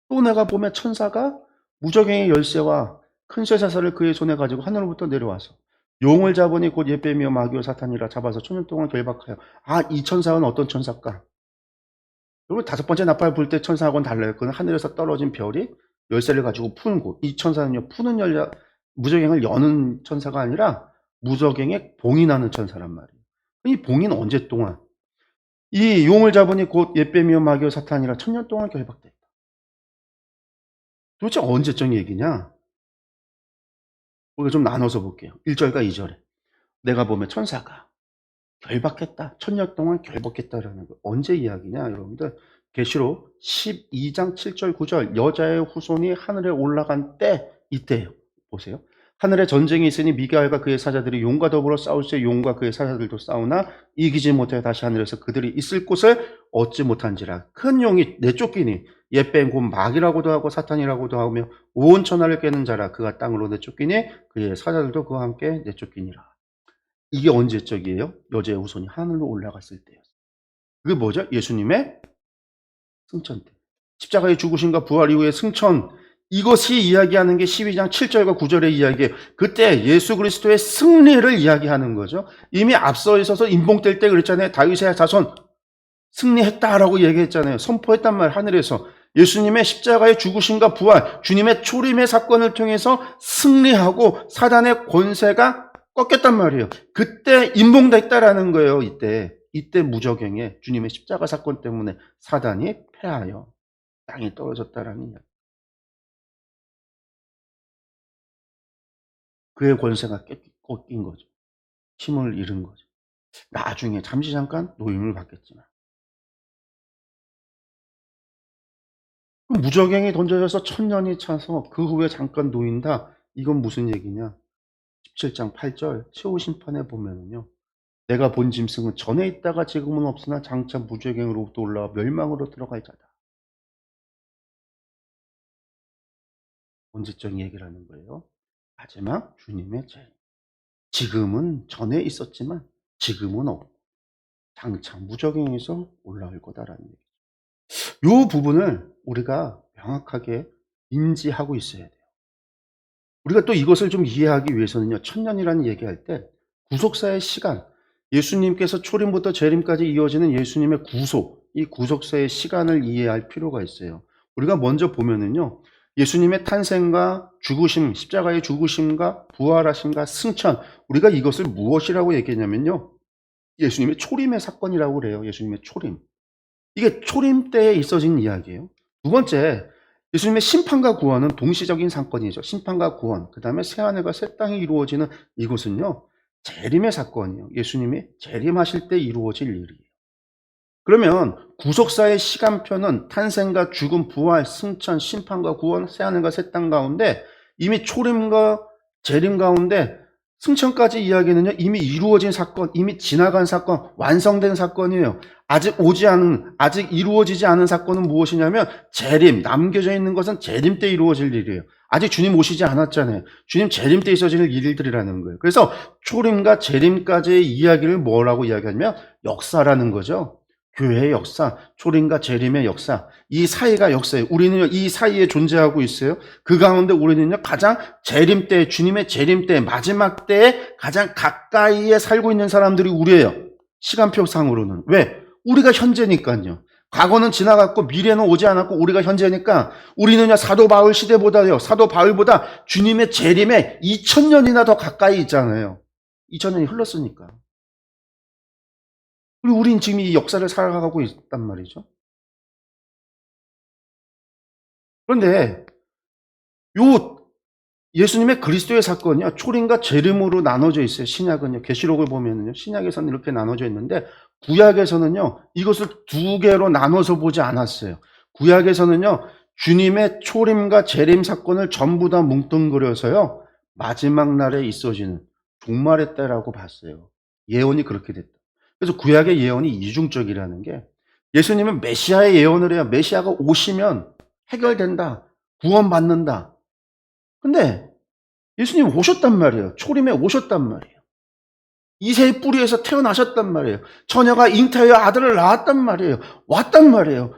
또 내가 보면 천사가 무적행의 열쇠와 큰 쇠사슬을 그의 손에 가지고 하늘로부터 내려와서 용을 잡으니 곧 옛뱀이요 마귀요 사탄이라 잡아서 1000년 동안 결박하여. 이 천사는 어떤 천사일까? 그리고 5번째 나팔 불 때 천사하고는 달라요. 그건 하늘에서 떨어진 별이 열쇠를 가지고 푸는 곳. 이 천사는요, 무적행을 여는 천사가 아니라 무적행에 봉인하는 천사란 말이에요. 이 봉인 언제 동안? 이 용을 잡으니 곧 옛뱀이요 마귀요 사탄이라 1000년 동안 결박됐다. 도대체 언제적 얘기냐? 우리가 좀 나눠서 볼게요. 1절과 2절에 내가 보면 천사가 결박했다. 1000년 동안 결박했다라는 거. 언제 이야기냐, 여러분들? 계시록 12장 7절 9절 여자의 후손이 하늘에 올라간 때 이때예요. 보세요. 하늘에 전쟁이 있으니 미가엘과 그의 사자들이 용과 더불어 싸울세 용과 그의 사자들도 싸우나 이기지 못하여 다시 하늘에서 그들이 있을 곳을 얻지 못한지라. 큰 용이 내쫓기니 옛뱀 곧 마귀라고도 하고 사탄이라고도 하며 온 천하를 깨는 자라. 그가 땅으로 내쫓기니 그의 사자들도 그와 함께 내쫓기니라. 이게 언제적이에요? 여자의 후손이 하늘로 올라갔을 때였어요. 그게 뭐죠? 예수님의 승천 때. 십자가의 죽으심과 부활 이후의 승천. 이것이 이야기하는 게 12장 7절과 9절의 이야기예요. 그때 예수 그리스도의 승리를 이야기하는 거죠. 이미 앞서 있어서 임봉될 때 그랬잖아요. 다윗의 자손 승리했다라고 얘기했잖아요. 선포했단 말 하늘에서. 예수님의 십자가의 죽으심과 부활, 주님의 초림의 사건을 통해서 승리하고 사단의 권세가 꺾였단 말이에요. 그때 임봉됐다라는 거예요. 이때 무저갱에 주님의 십자가 사건 때문에 사단이 패하여 땅에 떨어졌다라는 이야기. 그의 권세가 꺾인 거죠. 힘을 잃은 거죠. 나중에 잠시 잠깐 노임을 받겠지만. 무저갱이 던져져서 1000년이 차서 그 후에 잠깐 놓인다. 이건 무슨 얘기냐? 17장 8절 최후 심판에 보면은요. 내가 본 짐승은 전에 있다가 지금은 없으나 장차 무저갱으로부터 올라와 멸망으로 들어갈 자다. 언제적 얘기를 하는 거예요? 마지막 주님의 재림. 지금은 전에 있었지만 지금은 없고 장차 무저갱에서 올라올 거다라는 얘기죠. 이 부분을 우리가 명확하게 인지하고 있어야 돼요. 우리가 또 이것을 좀 이해하기 위해서는요. 천년이라는 얘기할 때 구속사의 시간, 예수님께서 초림부터 재림까지 이어지는 예수님의 구속, 이 구속사의 시간을 이해할 필요가 있어요. 우리가 먼저 보면은요. 예수님의 탄생과 죽으심, 십자가의 죽으심과 부활하심과 승천, 우리가 이것을 무엇이라고 얘기했냐면요. 예수님의 초림의 사건이라고 그래요. 예수님의 초림. 이게 초림 때에 있어진 이야기예요. 두 번째, 예수님의 심판과 구원은 동시적인 사건이죠. 심판과 구원, 그 다음에 새하늘과 새 땅이 이루어지는 이것은요. 재림의 사건이에요. 예수님이 재림하실 때 이루어질 일이에요. 그러면 구속사의 시간표는 탄생과 죽음, 부활, 승천, 심판과 구원, 새하늘과 새 땅 가운데 이미 초림과 재림 가운데 승천까지 이야기는요. 이미 이루어진 사건, 이미 지나간 사건, 완성된 사건이에요. 아직 이루어지지 않은 사건은 무엇이냐면 재림, 남겨져 있는 것은 재림 때 이루어질 일이에요. 아직 주님 오시지 않았잖아요. 주님 재림 때 있어질 일들이라는 거예요. 그래서 초림과 재림까지의 이야기를 뭐라고 이야기하냐면 역사라는 거죠. 교회의 역사, 초림과 재림의 역사, 이 사이가 역사예요. 우리는 이 사이에 존재하고 있어요. 그 가운데 우리는요, 가장 재림 때, 주님의 재림 때, 마지막 때에 가장 가까이에 살고 있는 사람들이 우리예요. 시간표상으로는. 왜? 우리가 현재니까요. 과거는 지나갔고 미래는 오지 않았고 우리가 현재니까 우리는요, 사도 바울 시대보다요, 사도 바울보다 주님의 재림에 2000년이나 더 가까이 있잖아요. 2000년이 흘렀으니까. 그리고 우린 지금 이 역사를 살아가고 있단 말이죠. 그런데 요 예수님의 그리스도의 사건이요. 초림과 재림으로 나눠져 있어요. 신약은요. 계시록을 보면은요. 신약에서는 이렇게 나눠져 있는데 구약에서는요. 이것을 두 개로 나눠서 보지 않았어요. 구약에서는요. 주님의 초림과 재림 사건을 전부 다 뭉뚱그려서요. 마지막 날에 있어지는 종말의 때라고 봤어요. 예언이 그렇게 됐다. 그래서 구약의 예언이 이중적이라는 게 예수님은 메시아의 예언을 해요. 메시아가 오시면 해결된다. 구원받는다. 근데 예수님 오셨단 말이에요. 초림에 오셨단 말이에요. 이새의 뿌리에서 태어나셨단 말이에요. 처녀가 잉태하여 아들을 낳았단 말이에요. 왔단 말이에요.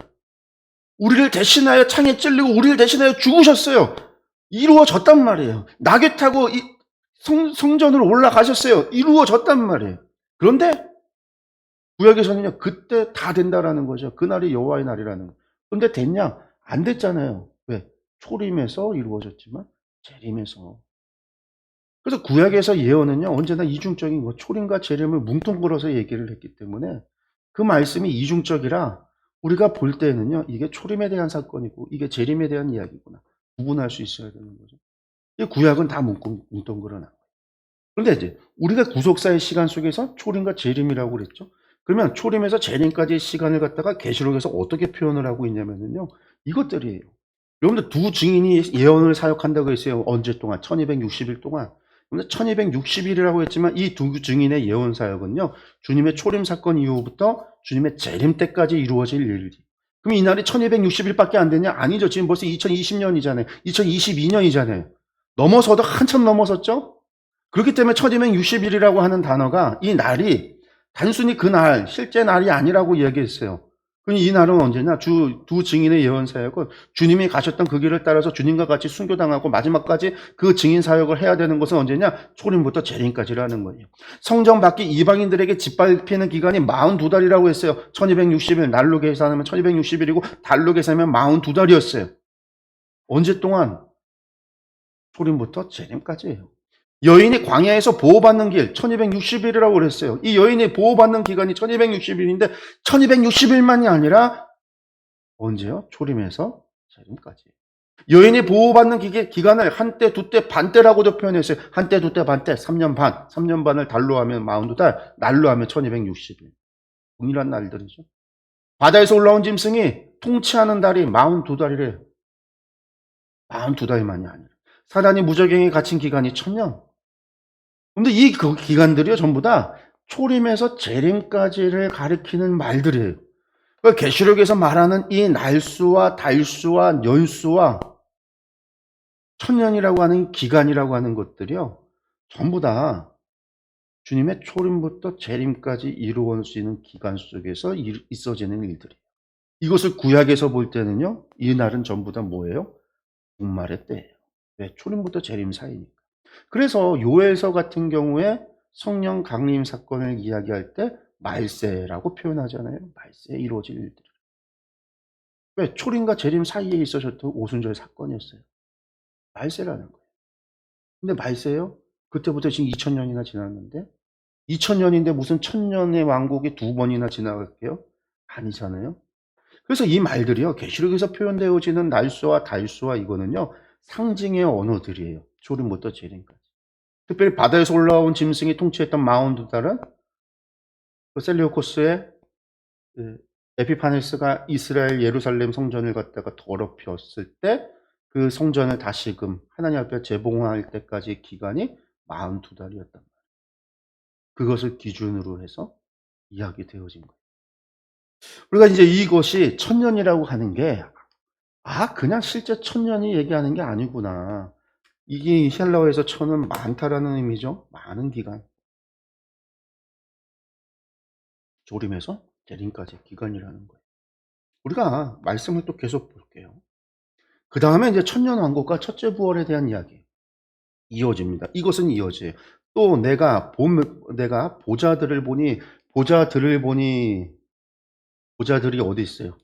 우리를 대신하여 창에 찔리고 우리를 대신하여 죽으셨어요. 이루어졌단 말이에요. 낙엽 타고 성전으로 올라가셨어요. 이루어졌단 말이에요. 그런데 구약에서는요. 그때 다 된다라는 거죠. 그날이 여호와의 날이라는 거. 그런데 됐냐? 안 됐잖아요. 왜? 초림에서 이루어졌지만 재림에서. 그래서 구약에서 예언은요. 언제나 이중적인 거, 초림과 재림을 뭉뚱그려서 얘기를 했기 때문에 그 말씀이 이중적이라 우리가 볼 때는요. 이게 초림에 대한 사건이고 이게 재림에 대한 이야기구나. 구분할 수 있어야 되는 거죠. 이 구약은 다 뭉뚱그려 놔. 그런데 이제 우리가 구속사의 시간 속에서 초림과 재림이라고 그랬죠. 그러면 초림에서 재림까지의 시간을 갖다가 계시록에서 어떻게 표현을 하고 있냐면요. 이것들이에요. 여러분들 두 증인이 예언을 사역한다고 했어요. 언제 동안? 1260일 동안. 근데 1260일이라고 했지만 이 두 증인의 예언 사역은요. 주님의 초림 사건 이후부터 주님의 재림 때까지 이루어질 일이지. 그럼 이 날이 1260일밖에 안 되냐? 아니죠. 지금 벌써 2020년이잖아요. 2022년이잖아요. 넘어서도 한참 넘어섰죠? 그렇기 때문에 1260일이라고 하는 단어가 이 날이 단순히 그 날, 실제 날이 아니라고 얘기했어요. 그럼 이 날은 언제냐? 두 증인의 예언 사역은 주님이 가셨던 그 길을 따라서 주님과 같이 순교당하고 마지막까지 그 증인 사역을 해야 되는 것은 언제냐? 초림부터 재림까지라는 거예요. 성경 밖에 이방인들에게 짓밟히는 기간이 42달이라고 했어요. 1260일, 날로 계산하면 1260일이고 달로 계산하면 42달이었어요. 언제 동안? 초림부터 재림까지예요. 여인이 광야에서 보호받는 길 1260일이라고 그랬어요. 이 여인이 보호받는 기간이 1260일인데 1260일만이 아니라 언제요? 초림에서 재림까지. 여인이 보호받는 기간을 한때, 두때, 반때라고도 표현했어요. 한때, 두때, 반때, 3년 반. 3년 반을 달로 하면 42달, 날로 하면 1260일. 동일한 날들이죠. 바다에서 올라온 짐승이 통치하는 달이 42달이래요. 42달만이 아니라. 사단이 무적행에 갇힌 기간이 1000년. 근데 이 기간들이요, 전부 다 초림에서 재림까지를 가리키는 말들이에요. 그러니까 계시록에서 말하는 이 날수와 달수와 연수와 천년이라고 하는 기간이라고 하는 것들이요, 전부 다 주님의 초림부터 재림까지 이루어지는 기간 속에서 있어지는 일들이에요. 이것을 구약에서 볼 때는요, 이 날은 전부 다 뭐예요? 종말의 때예요. 왜? 초림부터 재림 사이니까. 그래서 요엘서 같은 경우에 성령 강림 사건을 이야기할 때 말세라고 표현하잖아요. 말세에 이루어질 일들. 왜? 초림과 재림 사이에 있어졌던 오순절 사건이었어요. 말세라는 거예요. 근데 말세요? 그때부터 지금 2000년이나 지났는데 2000년인데 무슨 1000년의 왕국이 두 번이나 지나갈게요? 아니잖아요. 그래서 이 말들이요, 계시록에서 표현되어지는 날수와 달수와 이거는요, 상징의 언어들이에요. 초림부터 재림까지. 특별히 바다에서 올라온 짐승이 통치했던 42달은 셀리오코스의 에피파네스가 이스라엘 예루살렘 성전을 갖다가 더럽혔을 때 그 성전을 다시금 하나님 앞에 재봉할 때까지 기간이 42달이었단 말이에요. 그것을 기준으로 해서 이야기되어진 거예요. 우리가 이제 이것이 1000년이라고 하는 게 그냥 실제 1000년이 얘기하는 게 아니구나. 이게 헬라어에서 1000은 많다라는 의미죠. 많은 기간. 조림에서 재림까지 기간이라는 거예요. 우리가 말씀을 또 계속 볼게요. 그 다음에 이제 천년왕국과 첫째 부활에 대한 이야기 이어집니다. 이것은 이어져요. 또 내가 보자들을 보니 보자들이 어디 있어요?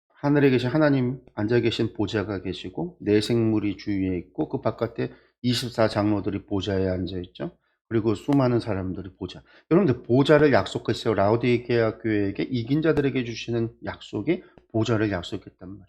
하늘에 계신 하나님 앉아 계신 보좌가 계시고 내 생물이 주위에 있고 그 바깥에 24장로들이 보좌에 앉아 있죠. 그리고 수많은 사람들이 보좌. 여러분들 보좌를 약속했어요. 라오디게아 교회에게 이긴 자들에게 주시는 약속이 보좌를 약속했단 말이에요.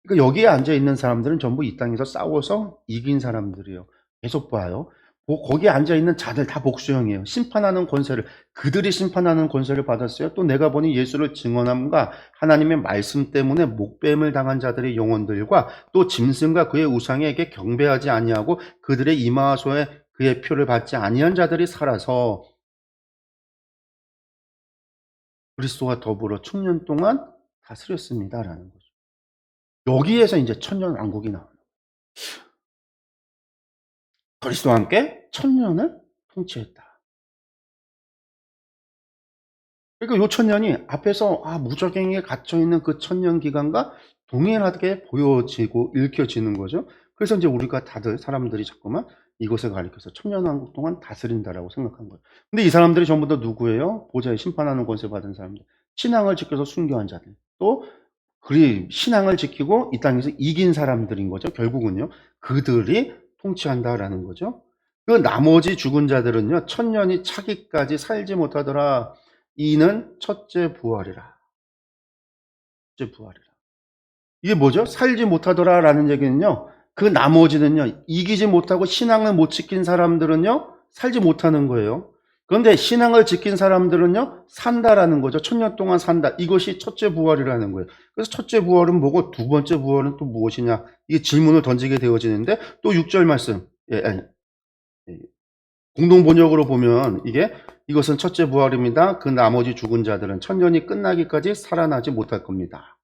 그러니까 여기에 앉아 있는 사람들은 전부 이 땅에서 싸워서 이긴 사람들이에요. 계속 봐요. 거기에 앉아 있는 자들 다 복수형이에요. 심판하는 권세를, 그들이 심판하는 권세를 받았어요. 또 내가 보니 예수를 증언함과 하나님의 말씀 때문에 목뱀을 당한 자들의 영혼들과 또 짐승과 그의 우상에게 경배하지 아니하고 그들의 이마소에 그의 표를 받지 아니한 자들이 살아서 그리스도와 더불어 천년 동안 다스렸습니다라는 거죠. 여기에서 이제 천년 왕국이 나와요. 그리스도와 함께 천년을 통치했다. 그러니까 요 천년이 앞에서 무적행에 갇혀있는 그 천년 기간과 동일하게 보여지고 읽혀지는 거죠. 그래서 이제 우리가 다들 사람들이 자꾸만 이것을 가리켜서 천년왕국 동안 다스린다라고 생각한 거예요. 근데 이 사람들이 전부 다 누구예요? 보좌에 심판하는 권세 받은 사람들. 신앙을 지켜서 순교한 자들. 또 신앙을 지키고 이 땅에서 이긴 사람들인 거죠. 결국은요. 그들이 통치한다라는 거죠. 그 나머지 죽은 자들은요. 천년이 차기까지 살지 못하더라. 이는 첫째 부활이라. 첫째 부활이라. 이게 뭐죠? 살지 못하더라라는 얘기는요. 그 나머지는요. 이기지 못하고 신앙을 못 지킨 사람들은요. 살지 못하는 거예요. 그런데 신앙을 지킨 사람들은요, 산다라는 거죠. 1000년 동안 산다. 이것이 첫째 부활이라는 거예요. 그래서 첫째 부활은 뭐고 두 번째 부활은 또 무엇이냐. 이게 질문을 던지게 되어지는데 또 6절 말씀. 아니, 공동 번역으로 보면 이것은 첫째 부활입니다. 그 나머지 죽은 자들은 천년이 끝나기까지 살아나지 못할 겁니다.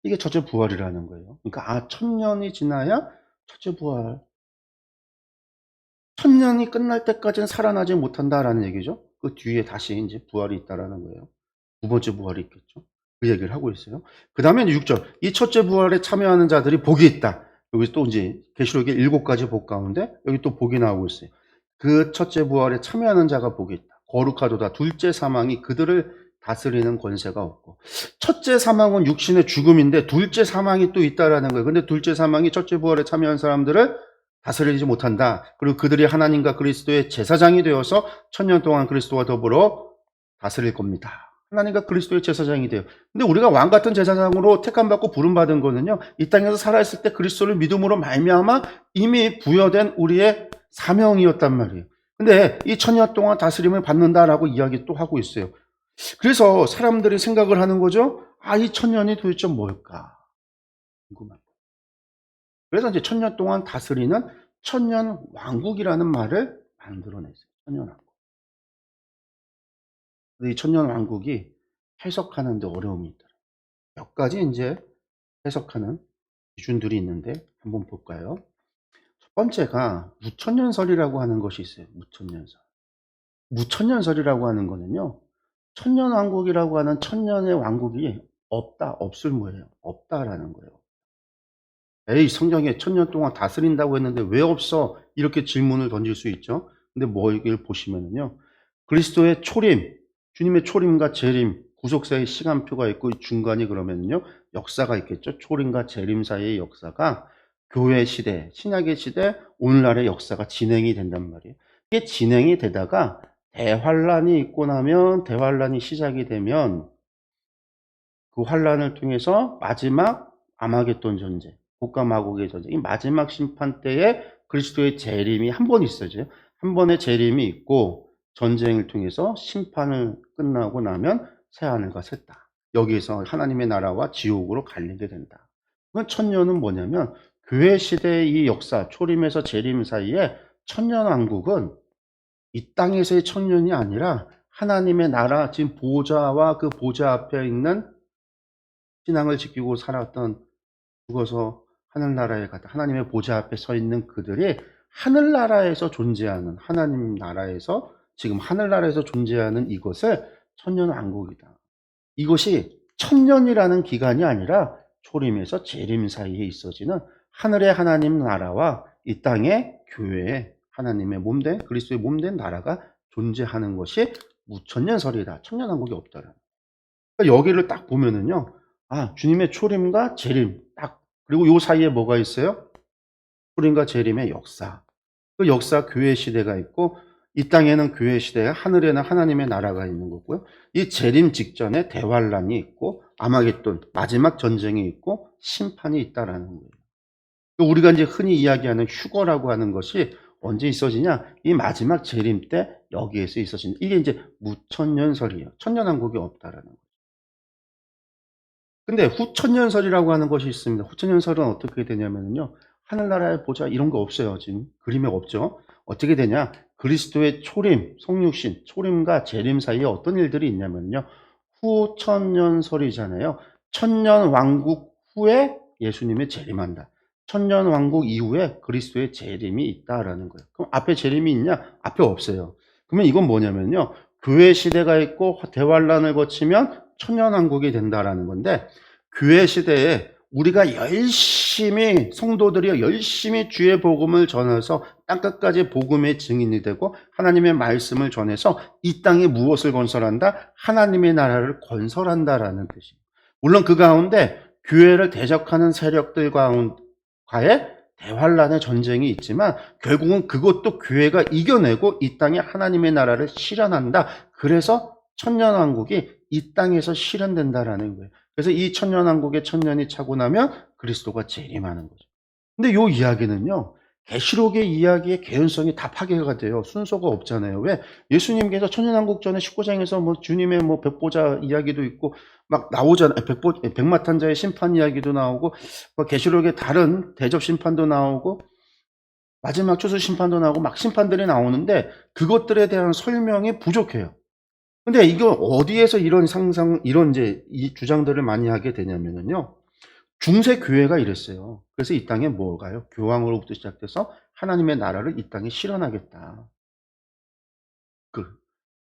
이게 첫째 부활이라는 거예요. 그러니까 천년이 지나야 첫째 부활. 천년이 끝날 때까지는 살아나지 못한다라는 얘기죠. 그 뒤에 다시 이제 부활이 있다라는 거예요. 두 번째 부활이 있겠죠. 그 얘기를 하고 있어요. 그 다음에 6절. 이 첫째 부활에 참여하는 자들이 복이 있다. 여기 또 이제 계시록의 7가지 복 가운데 여기 또 복이 나오고 있어요. 그 첫째 부활에 참여하는 자가 복이 있다. 거룩하도다. 둘째 사망이 그들을 다스리는 권세가 없고. 첫째 사망은 육신의 죽음인데 둘째 사망이 또 있다라는 거예요. 근데 둘째 사망이 첫째 부활에 참여한 사람들을 다스리지 못한다. 그리고 그들이 하나님과 그리스도의 제사장이 되어서 1000년 동안 그리스도와 더불어 다스릴 겁니다. 하나님과 그리스도의 제사장이 돼요. 근데 우리가 왕 같은 제사장으로 택함받고 부름받은 거는요, 이 땅에서 살아있을 때 그리스도를 믿음으로 말미암아 이미 부여된 우리의 사명이었단 말이에요. 근데 이 1000년 동안 다스림을 받는다라고 이야기 또 하고 있어요. 그래서 사람들이 생각을 하는 거죠. 이 1000년이 도대체 뭘까? 궁금합니다. 그래서 이제 1000년 동안 다스리는 천년 왕국이라는 말을 만들어냈어요. 천년 왕국. 이 천년 왕국이 해석하는데 어려움이 있더라고요. 몇 가지 이제 해석하는 기준들이 있는데 한번 볼까요? 첫 번째가 무천년설이라고 하는 것이 있어요. 무천년설. 무천년설이라고 하는 거는요, 천년 왕국이라고 하는 천년의 왕국이 없을 뭐예요? 없다라는 거예요. 에이, 성경에 1000년 동안 다스린다고 했는데 왜 없어? 이렇게 질문을 던질 수 있죠. 근데 이걸 보시면은요, 그리스도의 초림, 주님의 초림과 재림, 구속사의 시간표가 있고 중간이 그러면요, 역사가 있겠죠. 초림과 재림 사이의 역사가 교회 시대, 신약의 시대, 오늘날의 역사가 진행이 된단 말이에요. 이게 진행이 되다가 대환란이 있고 나면, 대환란이 시작이 되면 그 환란을 통해서 마지막 아마겟돈 전쟁, 복과 마곡의 전쟁, 이 마지막 심판 때에 그리스도의 재림이 한 번 있어요. 한 번의 재림이 있고 전쟁을 통해서 심판을 끝나고 나면 새하늘과 새 땅, 여기에서 하나님의 나라와 지옥으로 갈리게 된다. 그건 천년은 뭐냐면 교회 시대의 이 역사, 초림에서 재림 사이에 천년 왕국은 이 땅에서의 천년이 아니라 하나님의 나라, 지금 보좌와 그 보좌 앞에 있는 신앙을 지키고 살았던, 죽어서 하늘나라에 갔다 하나님의 보좌 앞에 서 있는 그들이 하늘나라에서 존재하는, 하나님 나라에서, 지금 하늘나라에서 존재하는 이것을 천년왕국이다. 이것이 천년이라는 기간이 아니라 초림에서 재림 사이에 있어지는 하늘의 하나님 나라와 이 땅의 교회에 하나님의 몸된, 그리스도의 몸된 나라가 존재하는 것이 무천년설이다. 천년왕국이 없다라는. 그러니까 여기를 딱 보면은요, 주님의 초림과 재림, 딱, 그리고 요 사이에 뭐가 있어요? 초림과 재림의 역사. 그 역사, 교회 시대가 있고, 이 땅에는 교회 시대가, 하늘에는 하나님의 나라가 있는 거고요. 이 재림 직전에 대환란이 있고, 아마겟돈, 마지막 전쟁이 있고, 심판이 있다라는 거예요. 우리가 이제 흔히 이야기하는 휴거라고 하는 것이 언제 있어지냐? 이 마지막 재림 때 여기에서 있어지는, 이게 이제 무천년설이에요. 천년왕국이 없다라는 거예요. 근데 후천년설이라고 하는 것이 있습니다. 후천년설은 어떻게 되냐면요, 하늘나라의 보좌 이런 거 없어요. 지금 그림에 없죠. 어떻게 되냐? 그리스도의 초림, 성육신, 초림과 재림 사이에 어떤 일들이 있냐면요, 후천년설이잖아요. 천년 왕국 후에 예수님의 재림한다. 천년 왕국 이후에 그리스도의 재림이 있다라는 거예요. 그럼 앞에 재림이 있냐? 앞에 없어요. 그러면 이건 뭐냐면요, 교회 시대가 있고 대환란을 거치면 천년왕국이 된다라는 건데, 교회 시대에 우리가 열심히, 성도들이 열심히 주의 복음을 전해서 땅끝까지 복음의 증인이 되고 하나님의 말씀을 전해서 이 땅에 무엇을 건설한다? 하나님의 나라를 건설한다라는 뜻입니다. 물론 그 가운데 교회를 대적하는 세력들과의 대환란의 전쟁이 있지만 결국은 그것도 교회가 이겨내고 이 땅에 하나님의 나라를 실현한다. 그래서 천년왕국이 이 땅에서 실현된다라는 거예요. 그래서 이 천년왕국의 천년이 차고 나면 그리스도가 재림하는 거죠. 근데 이 이야기는요, 계시록의 이야기의 개연성이 다 파괴가 돼요. 순서가 없잖아요. 왜? 예수님께서 천년왕국전에 19장에서 뭐 주님의 뭐 백보자 이야기도 있고 막 나오잖아요. 백마탄자의 심판 이야기도 나오고 뭐 계시록의 다른 대접 심판도 나오고 마지막 추수 심판도 나오고 막 심판들이 나오는데 그것들에 대한 설명이 부족해요. 근데 이거 어디에서 이런 상상, 이런 이제 이 주장들을 많이 하게 되냐면은요. 중세 교회가 이랬어요. 그래서 이 땅에 뭐가요? 교황으로부터 시작돼서 하나님의 나라를 이 땅에 실현하겠다. 그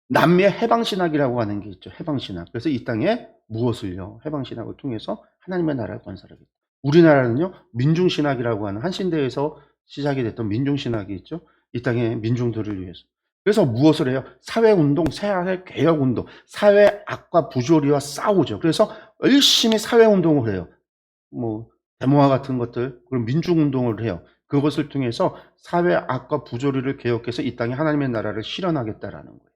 남미의 해방신학이라고 하는 게 있죠. 해방신학. 그래서 이 땅에 무엇을요? 해방신학을 통해서 하나님의 나라를 건설하겠다. 우리나라는요. 민중신학이라고 하는 한신대에서 시작이 됐던 민중신학이 있죠. 이 땅의 민중들을 위해서. 그래서 무엇을 해요? 사회운동, 사회개혁운동, 사회 악과 부조리와 싸우죠. 그래서 열심히 사회운동을 해요. 뭐 데모와 같은 것들, 그런 민중운동을 해요. 그것을 통해서 사회 악과 부조리를 개혁해서 이 땅에 하나님의 나라를 실현하겠다라는 거예요.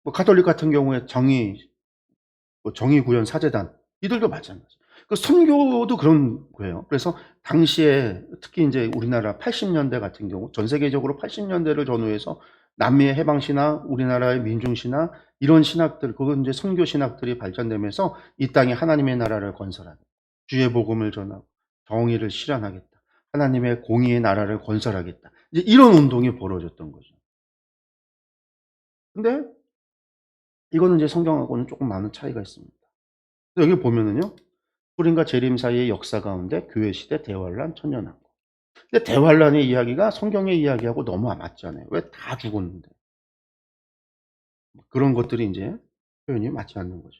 뭐 가톨릭 같은 경우에 정의구현 사제단 이들도 마찬가지. 그 선교도 그런 거예요. 그래서 당시에 특히 이제 우리나라 80년대 같은 경우 전 세계적으로 80년대를 전후해서 남미의 해방 신학, 우리나라의 민중 신학 이런 신학들, 그건 이제 선교 신학들이 발전되면서 이 땅에 하나님의 나라를 건설하겠다. 주의 복음을 전하고 정의를 실현하겠다. 하나님의 공의의 나라를 건설하겠다. 이제 이런 운동이 벌어졌던 거죠. 근데 이거는 이제 성경하고는 조금 많은 차이가 있습니다. 여기 보면은요. 소림과 재림 사이의 역사 가운데 교회 시대 대환란 천년왕국. 근데 대환란의 이야기가 성경의 이야기하고 너무 안 맞잖아요. 왜 다 죽었는데. 그런 것들이 이제 표현이 맞지 않는 거죠.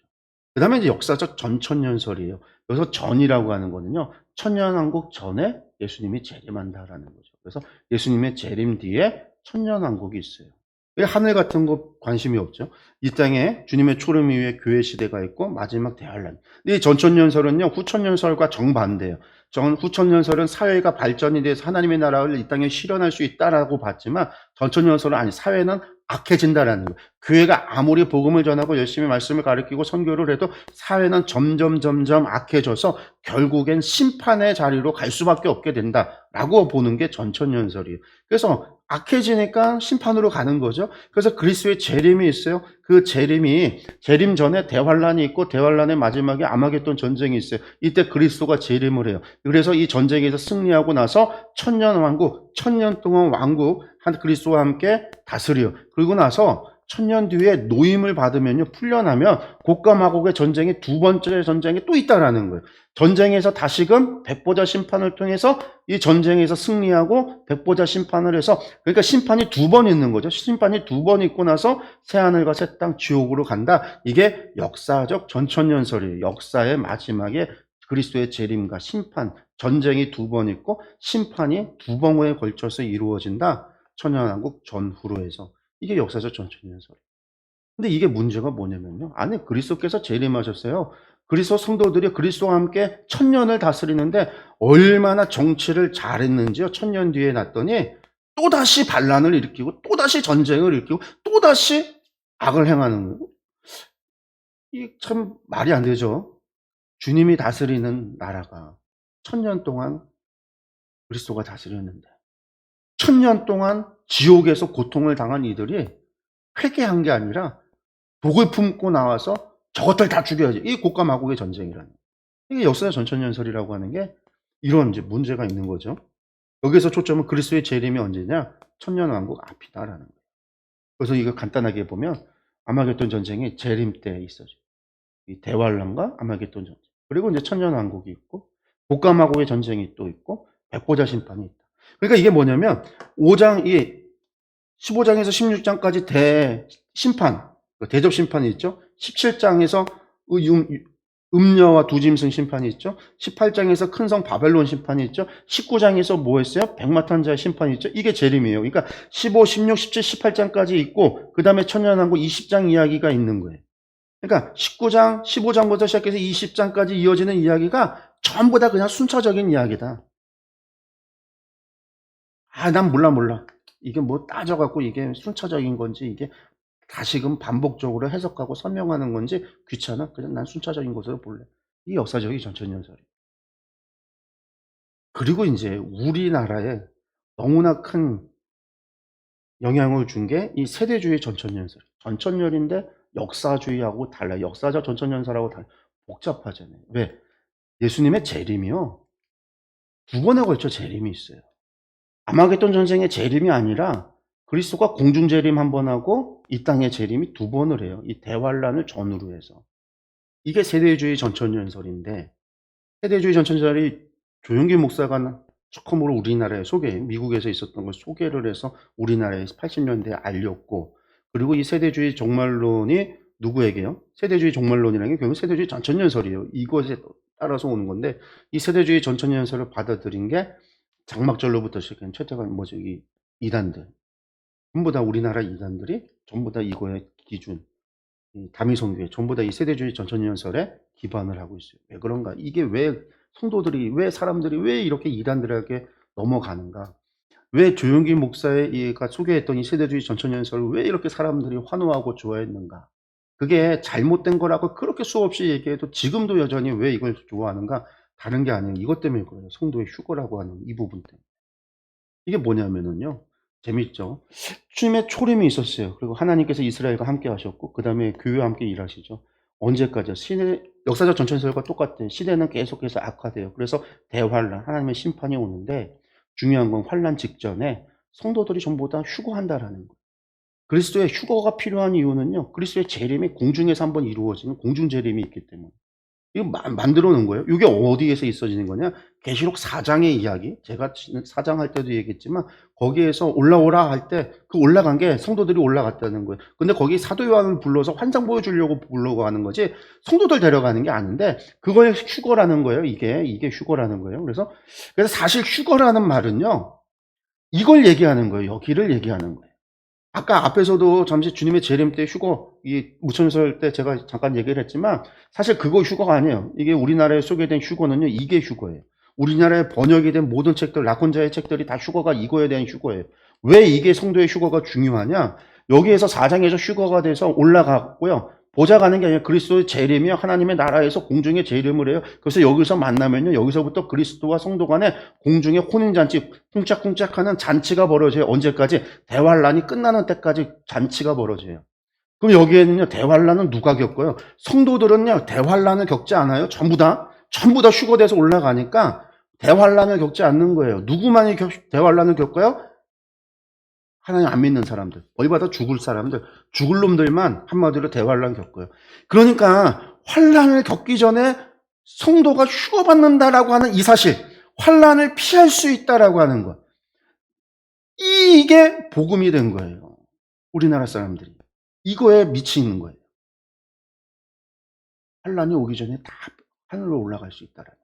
그다음에 이제 역사적 전천년설이에요. 여기서 전이라고 하는 거는요. 천년왕국 전에 예수님이 재림한다라는 거죠. 그래서 예수님의 재림 뒤에 천년왕국이 있어요. 왜 하늘 같은 거 관심이 없죠? 이 땅에 주님의 초림 이후에 교회 시대가 있고 마지막 대환란. 이 전천년설은요. 후천년설과 정반대예요. 후천년설은 사회가 발전이 돼서 하나님의 나라를 이 땅에 실현할 수 있다라고 봤지만 전천년설은 아니, 사회는 악해진다라는 거예요. 교회가 아무리 복음을 전하고 열심히 말씀을 가르치고 선교를 해도 사회는 점점 악해져서 결국엔 심판의 자리로 갈 수밖에 없게 된다라고 보는 게 전천년설이에요. 그래서 악해지니까 심판으로 가는 거죠. 그래서 그리스도의 재림이 있어요. 그 재림 전에 대환란이 있고 대환란의 마지막에 아마겟돈 전쟁이 있어요. 이때 그리스도가 재림을 해요. 그래서 이 전쟁에서 승리하고 나서 천년 동안 왕국 한 그리스도와 함께 다스려. 그리고 나서 천년 뒤에 노임을 받으면요, 풀려나면 곡과 마곡의 전쟁이 두 번째 전쟁이 또 있다라는 거예요. 전쟁에서 다시금 백보자 심판을 통해서 이 전쟁에서 승리하고 백보자 심판을 해서, 그러니까 심판이 두 번 있는 거죠. 심판이 두 번 있고 나서 새하늘과 새 땅 지옥으로 간다. 이게 역사적 전천년설이에요. 역사의 마지막에 그리스도의 재림과 심판, 전쟁이 두 번 있고 심판이 두 번에 걸쳐서 이루어진다. 천년왕국 전후로 해서. 이게 역사적 전천년설. 근데 이게 문제가 뭐냐면요. 안에 그리스도께서 재림하셨어요. 그리스도 성도들이 그리스도와 함께 천년을 다스리는데 얼마나 정치를 잘했는지요. 천년 뒤에 났더니 또다시 반란을 일으키고 또다시 전쟁을 일으키고 또다시 악을 행하는 거예요. 이 참 말이 안 되죠. 주님이 다스리는 나라가 천년 동안 그리스도가 다스렸는데 천년 동안 지옥에서 고통을 당한 이들이 회개한 게 아니라 독을 품고 나와서 저것들 다 죽여야지. 이게 곡과 마곡의 전쟁이라는 거예요. 이게 역사의 전천년설이라고 하는 게 이런 이제 문제가 있는 거죠. 여기서 초점은 그리스도의 재림이 언제냐? 천년왕국 앞이다라는 거예요. 그래서 이거 간단하게 보면 아마겟돈 전쟁이 재림 때 있어져. 이 대환란과 아마겟돈 전쟁. 그리고 이제 천년왕국이 있고 곡과 마곡의 전쟁이 또 있고 백보자 심판이 있다. 그러니까 이게 뭐냐면 5장 이 15장에서 16장까지 대심판, 대접 심판이 있죠. 17장에서 음녀와 두짐승 심판이 있죠. 18장에서 큰 성 바벨론 심판이 있죠. 19장에서 뭐 했어요? 백마탄자의 심판이 있죠. 이게 재림이에요. 그러니까 15, 16, 17, 18장까지 있고 그 다음에 천년왕국 20장 이야기가 있는 거예요. 그러니까 19장, 15장부터 시작해서 20장까지 이어지는 이야기가 전부 다 그냥 순차적인 이야기다. 난 몰라. 이게 뭐 따져갖고 이게 순차적인 건지 이게 다시금 반복적으로 해석하고 설명하는 건지 귀찮아. 그냥 난 순차적인 것으로 볼래. 이 역사적인 전천년설이에요. 그리고 이제 우리나라에 너무나 큰 영향을 준 게 이 세대주의 전천년설. 전천년인데 역사주의하고 달라요. 역사적 전천년설하고 달라요. 복잡하잖아요. 왜? 예수님의 재림이요. 두 번에 걸쳐 재림이 있어요. 아마겟돈 전쟁의 재림이 아니라 그리스도가 공중 재림 한 번 하고 이 땅의 재림이 두 번을 해요. 이 대환란을 전후로 해서. 이게 세대주의 전천년설인데, 세대주의 전천년설이 조용기 목사가 처음으로 우리나라에 미국에서 있었던 걸 소개를 해서 우리나라에 80년대에 알렸고, 그리고 이 세대주의 종말론이 누구에게요? 세대주의 종말론이라는 게 결국 세대주의 전천년설이에요. 이것에 따라서 오는 건데, 이 세대주의 전천년설을 받아들인 게 장막절로부터 시작한 최태관 이 이단들, 전부 다 우리나라 이단들이 전부 다 이거의 기준, 이 다미성교회 전부 다 이 세대주의 전천년설에 기반을 하고 있어요. 왜 그런가? 이게 왜 성도들이, 왜 사람들이 왜 이렇게 이단들에게 넘어가는가? 왜 조용기 목사의 이가 소개했던 이 세대주의 전천년설을 왜 이렇게 사람들이 환호하고 좋아했는가? 그게 잘못된 거라고 그렇게 수없이 얘기해도 지금도 여전히 왜 이걸 좋아하는가? 다른 게 아니에요. 이것 때문에 그래요. 성도의 휴거라고 하는 이 부분 때문에. 이게 뭐냐면은요. 재밌죠. 주님의 초림이 있었어요. 그리고 하나님께서 이스라엘과 함께 하셨고, 그 다음에 교회와 함께 일하시죠. 언제까지요? 역사적 전천설과 똑같아요. 시대는 계속해서 악화돼요. 그래서 대환란, 하나님의 심판이 오는데, 중요한 건 환란 직전에 성도들이 전부 다 휴거한다라는 거예요. 그리스도의 휴거가 필요한 이유는요. 그리스도의 재림이 공중에서 한번 이루어지는 공중 재림이 있기 때문에. 이거 만들어 놓은 거예요. 이게 어디에서 있어지는 거냐? 계시록 4장의 이야기. 제가 4장 할 때도 얘기했지만 거기에서 올라오라 할 때 그 올라간 게 성도들이 올라갔다는 거예요. 근데 거기 사도 요한을 불러서 환상 보여주려고 불러고 하는 거지 성도들 데려가는 게 아닌데 그걸 휴거라는 거예요. 이게 휴거라는 거예요. 그래서 사실 휴거라는 말은요. 이걸 얘기하는 거예요. 여기를 얘기하는 거예요. 아까 앞에서도 잠시 주님의 재림 때 휴거, 이 무천설 때 제가 잠깐 얘기를 했지만 사실 그거 휴거가 아니에요. 이게 우리나라에 소개된 휴거는요, 이게 휴거예요. 우리나라에 번역이 된 모든 책들, 라콘자의 책들이 다 휴거가 이거에 대한 휴거예요. 왜 이게 성도의 휴거가 중요하냐? 여기에서 4장에서 휴거가 돼서 올라갔고요. 보좌가는 게 아니라 그리스도의 재림이요. 하나님의 나라에서 공중에 재림을 해요. 그래서 여기서 만나면요. 여기서부터 그리스도와 성도 간에 공중에 혼인잔치, 쿵짝쿵짝하는 잔치가 벌어져요. 언제까지? 대환란이 끝나는 때까지 잔치가 벌어져요. 그럼 여기에는요. 대환란은 누가 겪어요? 성도들은요. 대환란을 겪지 않아요. 전부 다 휴거돼서 올라가니까 대환란을 겪지 않는 거예요. 누구만이 대환란을 겪어요? 하나님 안 믿는 사람들, 벌받아 죽을 사람들, 죽을 놈들만 한마디로 대환란 겪어요. 그러니까 환란을 겪기 전에 성도가 휴거받는다라고 하는 이 사실, 환란을 피할 수 있다라고 하는 것, 이게 복음이 된 거예요. 우리나라 사람들이 이거에 미치는 거예요. 환란이 오기 전에 다 하늘로 올라갈 수 있다라는 거예요.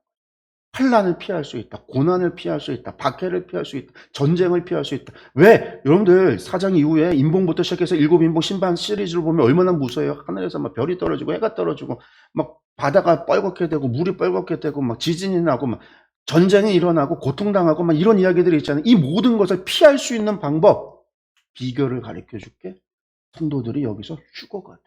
환란을 피할 수 있다. 고난을 피할 수 있다. 박해를 피할 수 있다. 전쟁을 피할 수 있다. 왜? 여러분들 4장 이후에 인봉부터 시작해서 7인봉 신방 시리즈를 보면 얼마나 무서워요. 하늘에서 막 별이 떨어지고 해가 떨어지고 막 바다가 뻘겋게 되고 물이 뻘겋게 되고 막 지진이 나고 막 전쟁이 일어나고 고통당하고 막 이런 이야기들이 있잖아요. 이 모든 것을 피할 수 있는 방법, 비결을 가르쳐 줄게. 성도들이 여기서 휴거가 돼.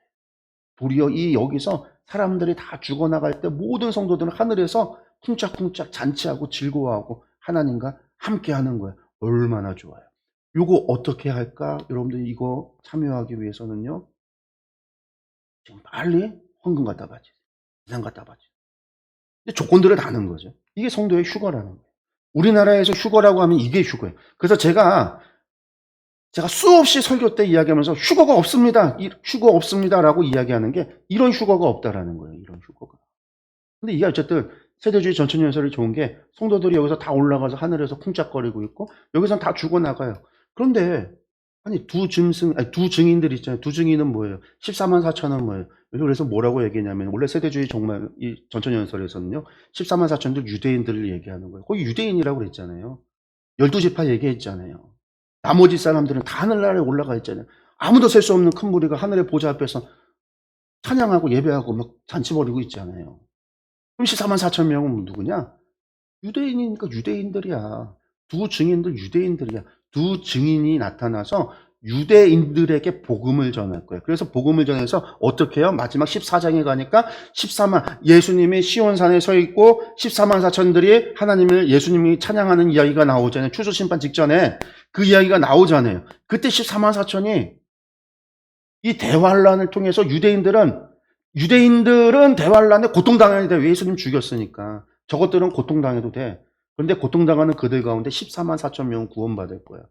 도리어 여기서 사람들이 다 죽어나갈 때 모든 성도들은 하늘에서 쿵짝쿵짝 잔치하고 즐거워하고 하나님과 함께하는 거예요. 얼마나 좋아요. 이거 어떻게 할까? 여러분들 이거 참여하기 위해서는요. 지금 빨리 헌금 갖다 바치. 이상 갖다 바치. 조건들을 다는 거죠. 이게 성도의 휴거라는 거예요. 우리나라에서 휴거라고 하면 이게 휴거예요. 그래서 제가 수없이 설교 때 이야기하면서 휴거가 없습니다. 휴거 없습니다라고 이야기하는 게 이런 휴거가 없다라는 거예요. 이런 휴거가. 근데 이게 어쨌든 세대주의 전천년설이 좋은 게 성도들이 여기서 다 올라가서 하늘에서 쿵짝거리고 있고 여기선 다 죽어나가요. 그런데 아니 두 증인들 있잖아요. 두 증인은 뭐예요? 14만 4천은 뭐예요? 그래서 뭐라고 얘기했냐면 원래 세대주의 정말 이 전천년설에서는요. 14만 4천들 유대인들을 얘기하는 거예요. 거기 유대인이라고 그랬잖아요. 12지파 얘기했잖아요. 나머지 사람들은 다 하늘나라에 올라가 있잖아요. 아무도 셀 수 없는 큰 무리가 하늘의 보좌 앞에서 찬양하고 예배하고 막 잔치 벌이고 있잖아요. 그럼 14만 4천 명은 누구냐? 유대인이니까 유대인들이야. 두 증인들 유대인들이야. 두 증인이 나타나서 유대인들에게 복음을 전할 거예요. 그래서 복음을 전해서 어떻게 해요? 마지막 14장에 가니까 14만, 예수님이 시온산에 서 있고 14만 4천들이 하나님을, 예수님이 찬양하는 이야기가 나오잖아요. 추수심판 직전에 그 이야기가 나오잖아요. 그때 14만 4천이 이 대환란을 통해서 유대인들은 대환란에 고통당해야 돼. 예수님 죽였으니까. 저것들은 고통당해도 돼. 그런데 고통당하는 그들 가운데 14만 4천 명은 구원받을 거야.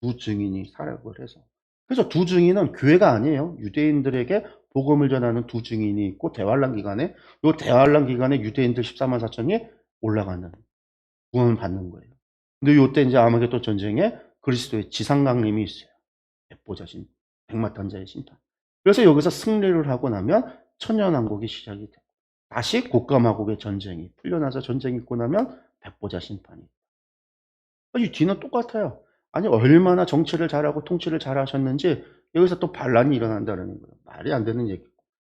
두 증인이 사역을 해서. 그래서 두 증인은 교회가 아니에요. 유대인들에게 복음을 전하는 두 증인이 있고, 대환란 기간에, 이 대환란 기간에 유대인들 14만 4천이 올라가는, 구원을 받는 거예요. 근데 이때 이제 아마겟돈 전쟁에 그리스도의 지상강림이 있어요. 백보자 신, 백마탄자의 심판. 그래서 여기서 승리를 하고 나면 천년왕국이 시작이 돼요. 다시 곡가마곡의 전쟁이 풀려나서 전쟁이 있고 나면 백보자 심판이. 이 뒤는 똑같아요. 아니 얼마나 정치를 잘하고 통치를 잘하셨는지 여기서 또 반란이 일어난다는 거예요. 말이 안 되는 얘기.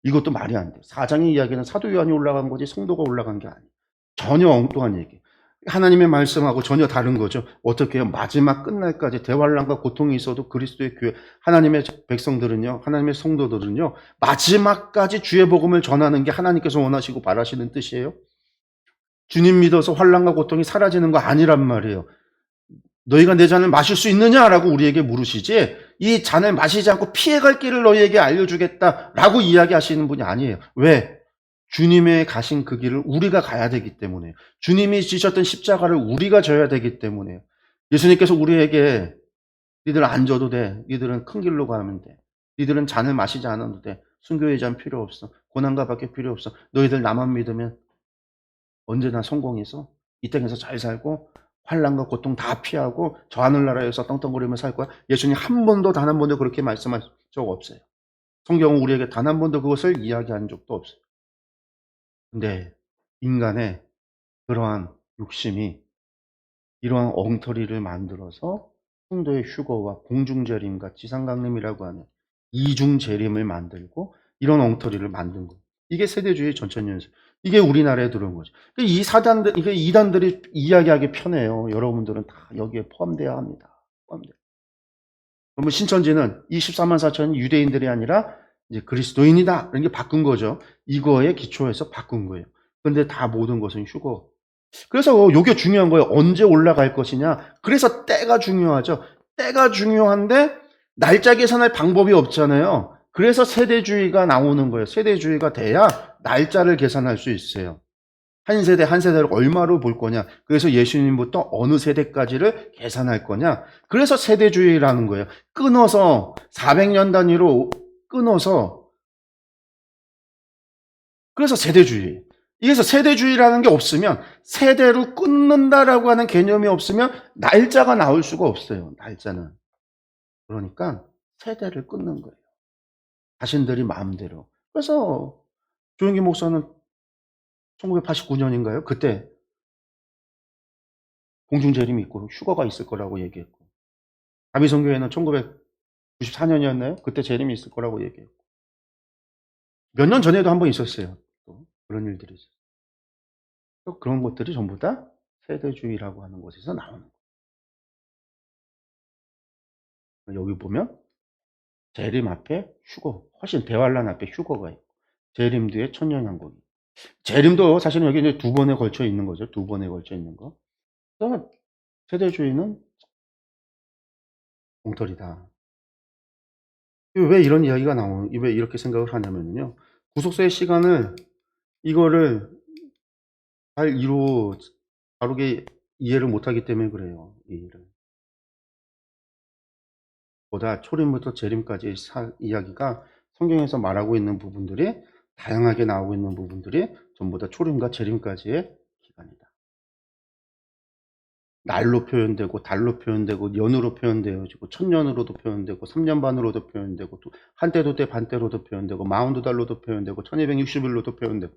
이것도 말이 안 돼. 사장의 이야기는 사도 요한이 올라간 거지 성도가 올라간 게 아니에요. 전혀 엉뚱한 얘기. 하나님의 말씀하고 전혀 다른 거죠. 어떻게 해요? 마지막 끝날까지 대환란과 고통이 있어도 그리스도의 교회, 하나님의 백성들은요, 하나님의 성도들은요, 마지막까지 주의 복음을 전하는 게 하나님께서 원하시고 바라시는 뜻이에요. 주님 믿어서 환란과 고통이 사라지는 거 아니란 말이에요. 너희가 내 잔을 마실 수 있느냐라고 우리에게 물으시지, 이 잔을 마시지 않고 피해갈 길을 너희에게 알려주겠다라고 이야기하시는 분이 아니에요. 왜? 주님의 가신 그 길을 우리가 가야 되기 때문에, 주님이 지셨던 십자가를 우리가 져야 되기 때문에, 예수님께서 우리에게 니들 안 져도 돼. 니들은 큰 길로 가면 돼. 니들은 잔을 마시지 않아도 돼. 순교의 잔 필요 없어. 고난과 밖에 필요 없어. 너희들 나만 믿으면 언제나 성공해서 이 땅에서 잘 살고 환난과 고통 다 피하고 저 하늘나라에서 떵떵거리며 살 거야. 예수님 한 번도, 단 한 번도 그렇게 말씀한 적 없어요. 성경은 우리에게 단 한 번도 그것을 이야기한 적도 없어요. 근데 인간의 그러한 욕심이 이러한 엉터리를 만들어서 성도의 휴거와 공중재림과 지상강림이라고 하는 이중재림을 만들고 이런 엉터리를 만든 거예요. 이게 세대주의 전천연설. 이게 우리나라에 들어온 거죠. 이 사단들, 이게 이단들이 이야기하기 편해요. 여러분들은 다 여기에 포함되어야 합니다. 포함돼요. 그러면 신천지는 이 14만 4천이 유대인들이 아니라 이제 그리스도인이다. 이런 게 바꾼 거죠. 이거에 기초해서 바꾼 거예요. 그런데 다 모든 것은 휴거. 그래서 이게 중요한 거예요. 언제 올라갈 것이냐. 그래서 때가 중요하죠. 때가 중요한데 날짜 계산할 방법이 없잖아요. 그래서 세대주의가 나오는 거예요. 세대주의가 돼야 날짜를 계산할 수 있어요. 한 세대 한 세대를 얼마로 볼 거냐. 그래서 예수님부터 어느 세대까지를 계산할 거냐. 그래서 세대주의라는 거예요. 끊어서 400년 단위로 끊어서, 그래서 세대주의. 그래서 세대주의라는 게 없으면, 세대로 끊는다라고 하는 개념이 없으면 날짜가 나올 수가 없어요. 날짜는. 그러니까 세대를 끊는 거예요. 자신들이 마음대로. 그래서 조영기 목사는 1989년인가요? 그때 공중재림이 있고 휴거가 있을 거라고 얘기했고, 다미성교회는 1994년이었나요? 그때 재림이 있을 거라고 얘기했고, 몇 년 전에도 한번 있었어요. 또 그런 일들이 있어요. 또 그런 것들이 전부 다 세대주의라고 하는 곳에서 나오는 거예요. 여기 보면 재림 앞에 휴거, 훨씬 대환란 앞에 휴거가 있고, 재림 뒤에 천년왕국이. 재림도 사실은 여기 이제 두 번에 걸쳐 있는 거죠. 두 번에 걸쳐 있는 거. 그러면 세대주의는 엉터리다. 왜 이런 이야기가 왜 이렇게 생각을 하냐면요. 구속사의 시간을, 이거를 잘 바르게 이해를 못하기 때문에 그래요. 이 일을. 보다 초림부터 재림까지의 이야기가 성경에서 말하고 있는 부분들이, 다양하게 나오고 있는 부분들이 전부 다 초림과 재림까지의 기간이다. 날로 표현되고, 달로 표현되고, 년으로 표현되어지고, 천년으로도 표현되고, 3년 반으로도 표현되고, 한때도 때 반때로도 표현되고, 42달로도 표현되고, 1260일로도 표현되고.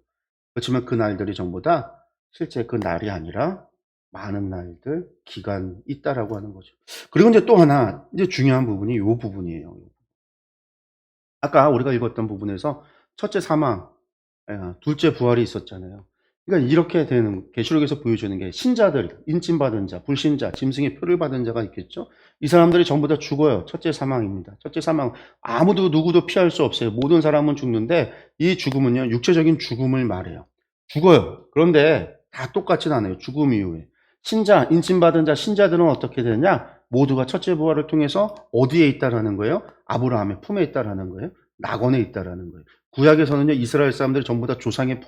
그렇지만 그 날들이 전부 다 실제 그 날이 아니라 많은 날들, 기간이 있다라고 하는 거죠. 그리고 이제 또 하나, 이제 중요한 부분이 이 부분이에요. 아까 우리가 읽었던 부분에서 첫째 사망, 둘째 부활이 있었잖아요. 그러니까 이렇게 되는 계시록에서 보여주는 게 신자들, 인침받은 자, 불신자, 짐승의 표를 받은 자가 있겠죠. 이 사람들이 전부 다 죽어요. 첫째 사망입니다. 첫째 사망. 아무도 누구도 피할 수 없어요. 모든 사람은 죽는데 이 죽음은요. 육체적인 죽음을 말해요. 죽어요. 그런데 다 똑같진 않아요. 죽음 이후에. 신자, 인침받은 자, 신자들은 어떻게 되냐? 모두가 첫째 부활을 통해서 어디에 있다라는 거예요? 아브라함의 품에 있다라는 거예요. 낙원에 있다라는 거예요. 구약에서는요. 이스라엘 사람들이 전부 다 조상의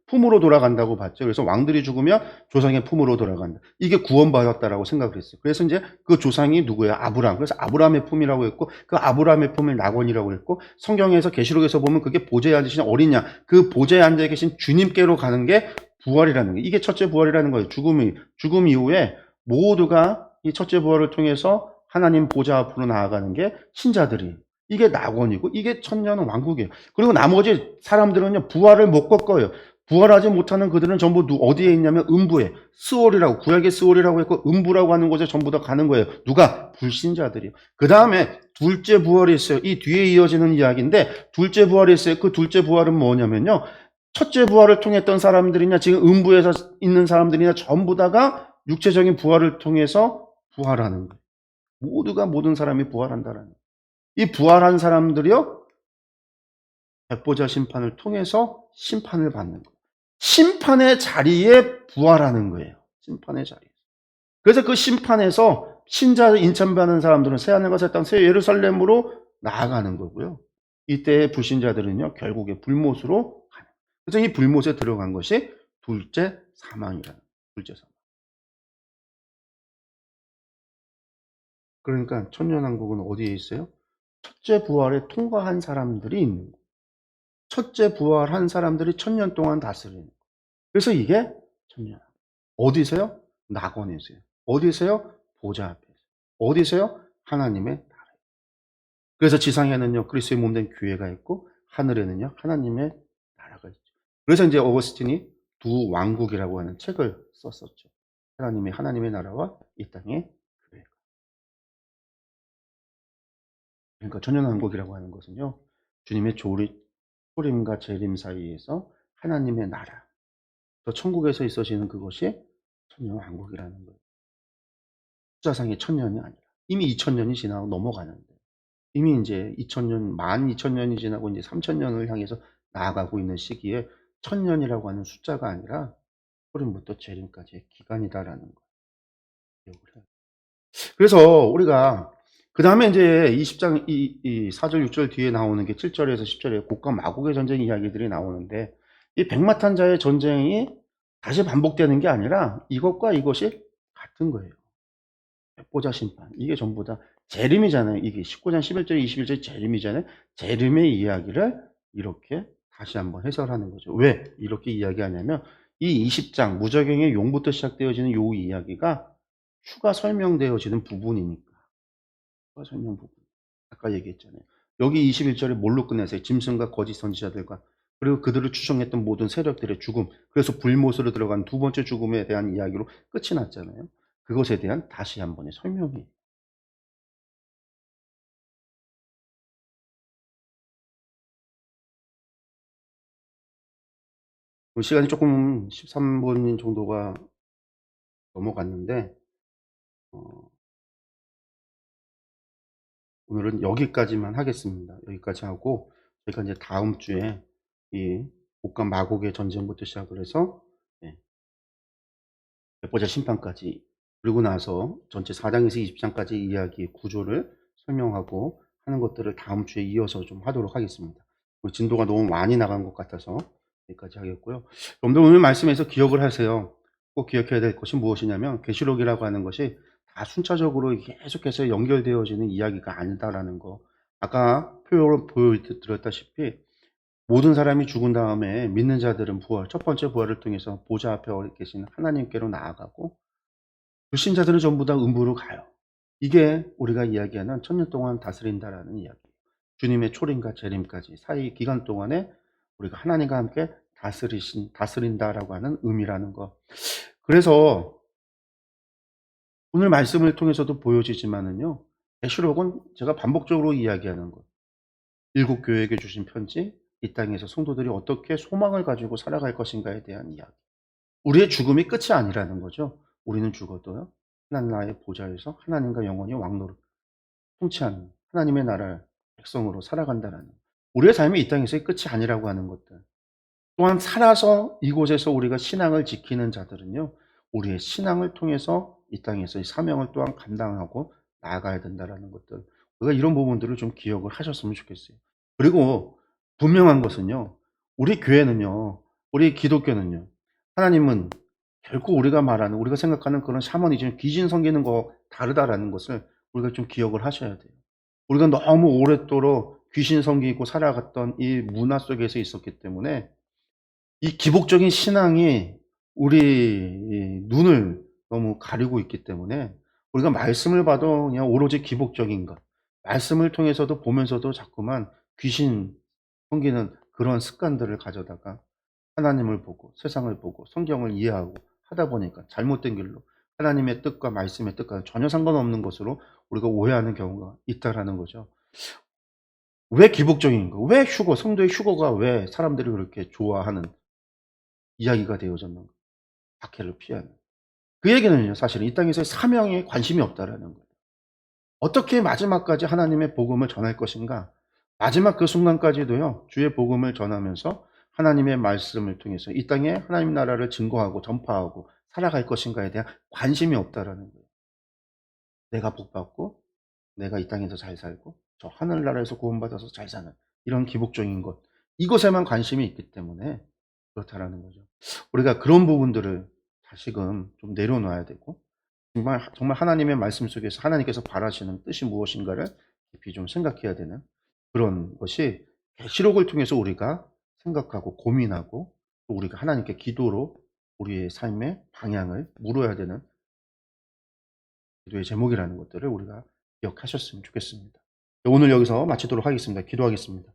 품으로 돌아간다고 봤죠. 그래서 왕들이 죽으면 조상의 품으로 돌아간다. 이게 구원받았다라고 생각을 했어요. 그래서 이제 그 조상이 누구예요? 아브라함. 그래서 아브라함의 품이라고 했고 그 아브라함의 품을 낙원이라고 했고 성경에서 계시록에서 보면 그게 보좌에 앉으신 어린 양, 그 보좌에 앉아 계신 주님께로 가는 게 부활이라는 거예요. 이게 첫째 부활이라는 거예요. 죽음 이후에 모두가 이 첫째 부활을 통해서 하나님 보좌 앞으로 나아가는 게 신자들이. 이게 낙원이고 이게 천년 왕국이에요. 그리고 나머지 사람들은요 부활을 못 겪어요. 부활하지 못하는 그들은 전부 어디에 있냐면 음부에, 스올이라고, 구약의 스올이라고 했고 음부라고 하는 곳에 전부 다 가는 거예요. 누가? 불신자들이요. 그 다음에 둘째 부활이 있어요. 이 뒤에 이어지는 이야기인데 둘째 부활이 있어요. 그 둘째 부활은 뭐냐면요. 첫째 부활을 통했던 사람들이냐 지금 음부에서 있는 사람들이냐 전부 다가 육체적인 부활을 통해서 부활하는 거예요. 모두가 모든 사람이 부활한다라는 거예요. 이 부활한 사람들이요. 백보자 심판을 통해서 심판을 받는 거예요. 심판의 자리에 부활하는 거예요. 심판의 자리에. 그래서 그 심판에서 신자 인천받는 사람들은 새하늘과 새 땅, 새 예루살렘으로 나아가는 거고요. 이때의 불신자들은요, 결국에 불못으로 가는 거예요. 그래서 이 불못에 들어간 것이 둘째 사망이라는 거예요. 둘째 사망. 그러니까 천년왕국은 어디에 있어요? 첫째 부활에 통과한 사람들이 있는 거예요. 첫째 부활한 사람들이 천년 동안 다스리는 거예요. 그래서 이게 천년. 어디서요? 낙원에서요. 어디서요? 보좌 앞에서. 어디서요? 하나님의 나라. 그래서 지상에는요, 그리스도의 몸된 교회가 있고, 하늘에는요, 하나님의 나라가 있죠. 그래서 이제 어거스틴이 두 왕국이라고 하는 책을 썼었죠. 하나님의 나라와 이 땅의 교회가. 그러니까 천년왕국이라고 하는 것은요, 주님의 초림과 재림 사이에서 하나님의 나라, 또 천국에서 있어지는 그것이 천년왕국이라는 거예요. 숫자상의 천년이 아니라 이미 2000년이 지나고 넘어가는데 이미 이제 2000년, 12,000년이 지나고 이제 3000년을 향해서 나아가고 있는 시기에 1000년이라고 하는 숫자가 아니라 소림부터 재림까지의 기간이다라는 거 기억을 해요. 그래서 우리가 그 다음에 이제 20장 이 4절 6절 뒤에 나오는 게 7절에서 10절에 곡과 마곡의 전쟁 이야기들이 나오는데 이 백마탄자의 전쟁이 다시 반복되는 게 아니라 이것과 이것이 같은 거예요. 백보자 심판. 이게 전부 다 재림이잖아요. 이게 19장 11절 21절 재림이잖아요. 재림의 이야기를 이렇게 다시 한번 해설하는 거죠. 왜 이렇게 이야기하냐면 이 20장 무적행의 용부터 시작되어지는 요 이야기가 추가 설명되어지는 부분이니까. 추가 설명 부분. 아까 얘기했잖아요. 여기 21절에 뭘로 끝내세요? 짐승과 거짓 선지자들과 그리고 그들을 추종했던 모든 세력들의 죽음. 그래서 불못으로 들어간 두 번째 죽음에 대한 이야기로 끝이 났잖아요. 그것에 대한 다시 한 번의 설명이. 시간이 조금 13분 정도가 넘어갔는데 어, 오늘은 여기까지만 하겠습니다. 여기까지 하고 저희가 이제 다음 주에 이 목과 마곡의 전쟁부터 시작을 해서 예, 백보자 심판까지 그리고 나서 전체 4장에서 20장까지 이야기 구조를 설명하고 하는 것들을 다음 주에 이어서 좀 하도록 하겠습니다. 진도가 너무 많이 나간 것 같아서 여기까지 하겠고요. 여러분들 오늘 말씀에서 기억을 하세요. 꼭 기억해야 될 것이 무엇이냐면 계시록이라고 하는 것이 다 순차적으로 계속해서 연결되어지는 이야기가 아니다라는 거. 아까 표를 보여드렸다시피 모든 사람이 죽은 다음에 믿는 자들은 첫 번째 부활을 통해서 보좌 앞에 계신 하나님께로 나아가고 불신자들은 전부 다 음부로 가요. 이게 우리가 이야기하는 천년 동안 다스린다라는 이야기. 주님의 초림과 재림까지 사이 기간 동안에 우리가 하나님과 함께 다스린다라고 하는 의미라는 거. 그래서 오늘 말씀을 통해서도 보여지지만은요. 계시록은 제가 반복적으로 이야기하는 것. 일곱 교회에게 주신 편지, 이 땅에서 성도들이 어떻게 소망을 가지고 살아갈 것인가에 대한 이야기. 우리의 죽음이 끝이 아니라는 거죠. 우리는 죽어도요. 하나님 나라의 보좌에서 하나님과 영원히 왕노릇 통치하는 하나님의 나라의 백성으로 살아간다라는 우리의 삶이 이 땅에서의 끝이 아니라고 하는 것들. 또한 살아서 이곳에서 우리가 신앙을 지키는 자들은요. 우리의 신앙을 통해서 이 땅에서의 사명을 또한 감당하고 나아가야 된다라는 것들. 우리가 이런 부분들을 좀 기억을 하셨으면 좋겠어요. 그리고 분명한 것은요. 우리 교회는요. 우리 기독교는요. 하나님은 결코 우리가 말하는 우리가 생각하는 그런 샤머니즘 귀신 섬기는 거 다르다라는 것을 우리가 좀 기억을 하셔야 돼요. 우리가 너무 오랫도록 귀신 섬기고 살아갔던 이 문화 속에서 있었기 때문에 이 기복적인 신앙이 우리 이 눈을 너무 가리고 있기 때문에 우리가 말씀을 봐도 그냥 오로지 기복적인 것, 말씀을 통해서도 보면서도 자꾸만 귀신 섬기는 그런 습관들을 가져다가 하나님을 보고 세상을 보고 성경을 이해하고 하다 보니까 잘못된 길로 하나님의 뜻과 말씀의 뜻과 전혀 상관없는 것으로 우리가 오해하는 경우가 있다라는 거죠. 왜 기복적인 거? 왜 휴거? 성도의 휴거가 왜 사람들이 그렇게 좋아하는 이야기가 되어졌는가? 박해를 피하는. 그 얘기는요, 사실은 이 땅에서의 사명에 관심이 없다라는 거예요. 어떻게 마지막까지 하나님의 복음을 전할 것인가? 마지막 그 순간까지도요, 주의 복음을 전하면서 하나님의 말씀을 통해서 이 땅에 하나님 나라를 증거하고 전파하고 살아갈 것인가에 대한 관심이 없다라는 거예요. 내가 복받고 내가 이 땅에서 잘 살고 저 하늘나라에서 구원받아서 잘 사는 이런 기복적인 것 이것에만 관심이 있기 때문에 그렇다라는 거죠. 우리가 그런 부분들을 다시금 좀 내려놔야 되고 정말 하나님의 말씀 속에서 하나님께서 바라시는 뜻이 무엇인가를 깊이 좀 생각해야 되는 그런 것이 계시록을 통해서 우리가 생각하고 고민하고 또 우리가 하나님께 기도로 우리의 삶의 방향을 물어야 되는 기도의 제목이라는 것들을 우리가 기억하셨으면 좋겠습니다. 오늘 여기서 마치도록 하겠습니다. 기도하겠습니다.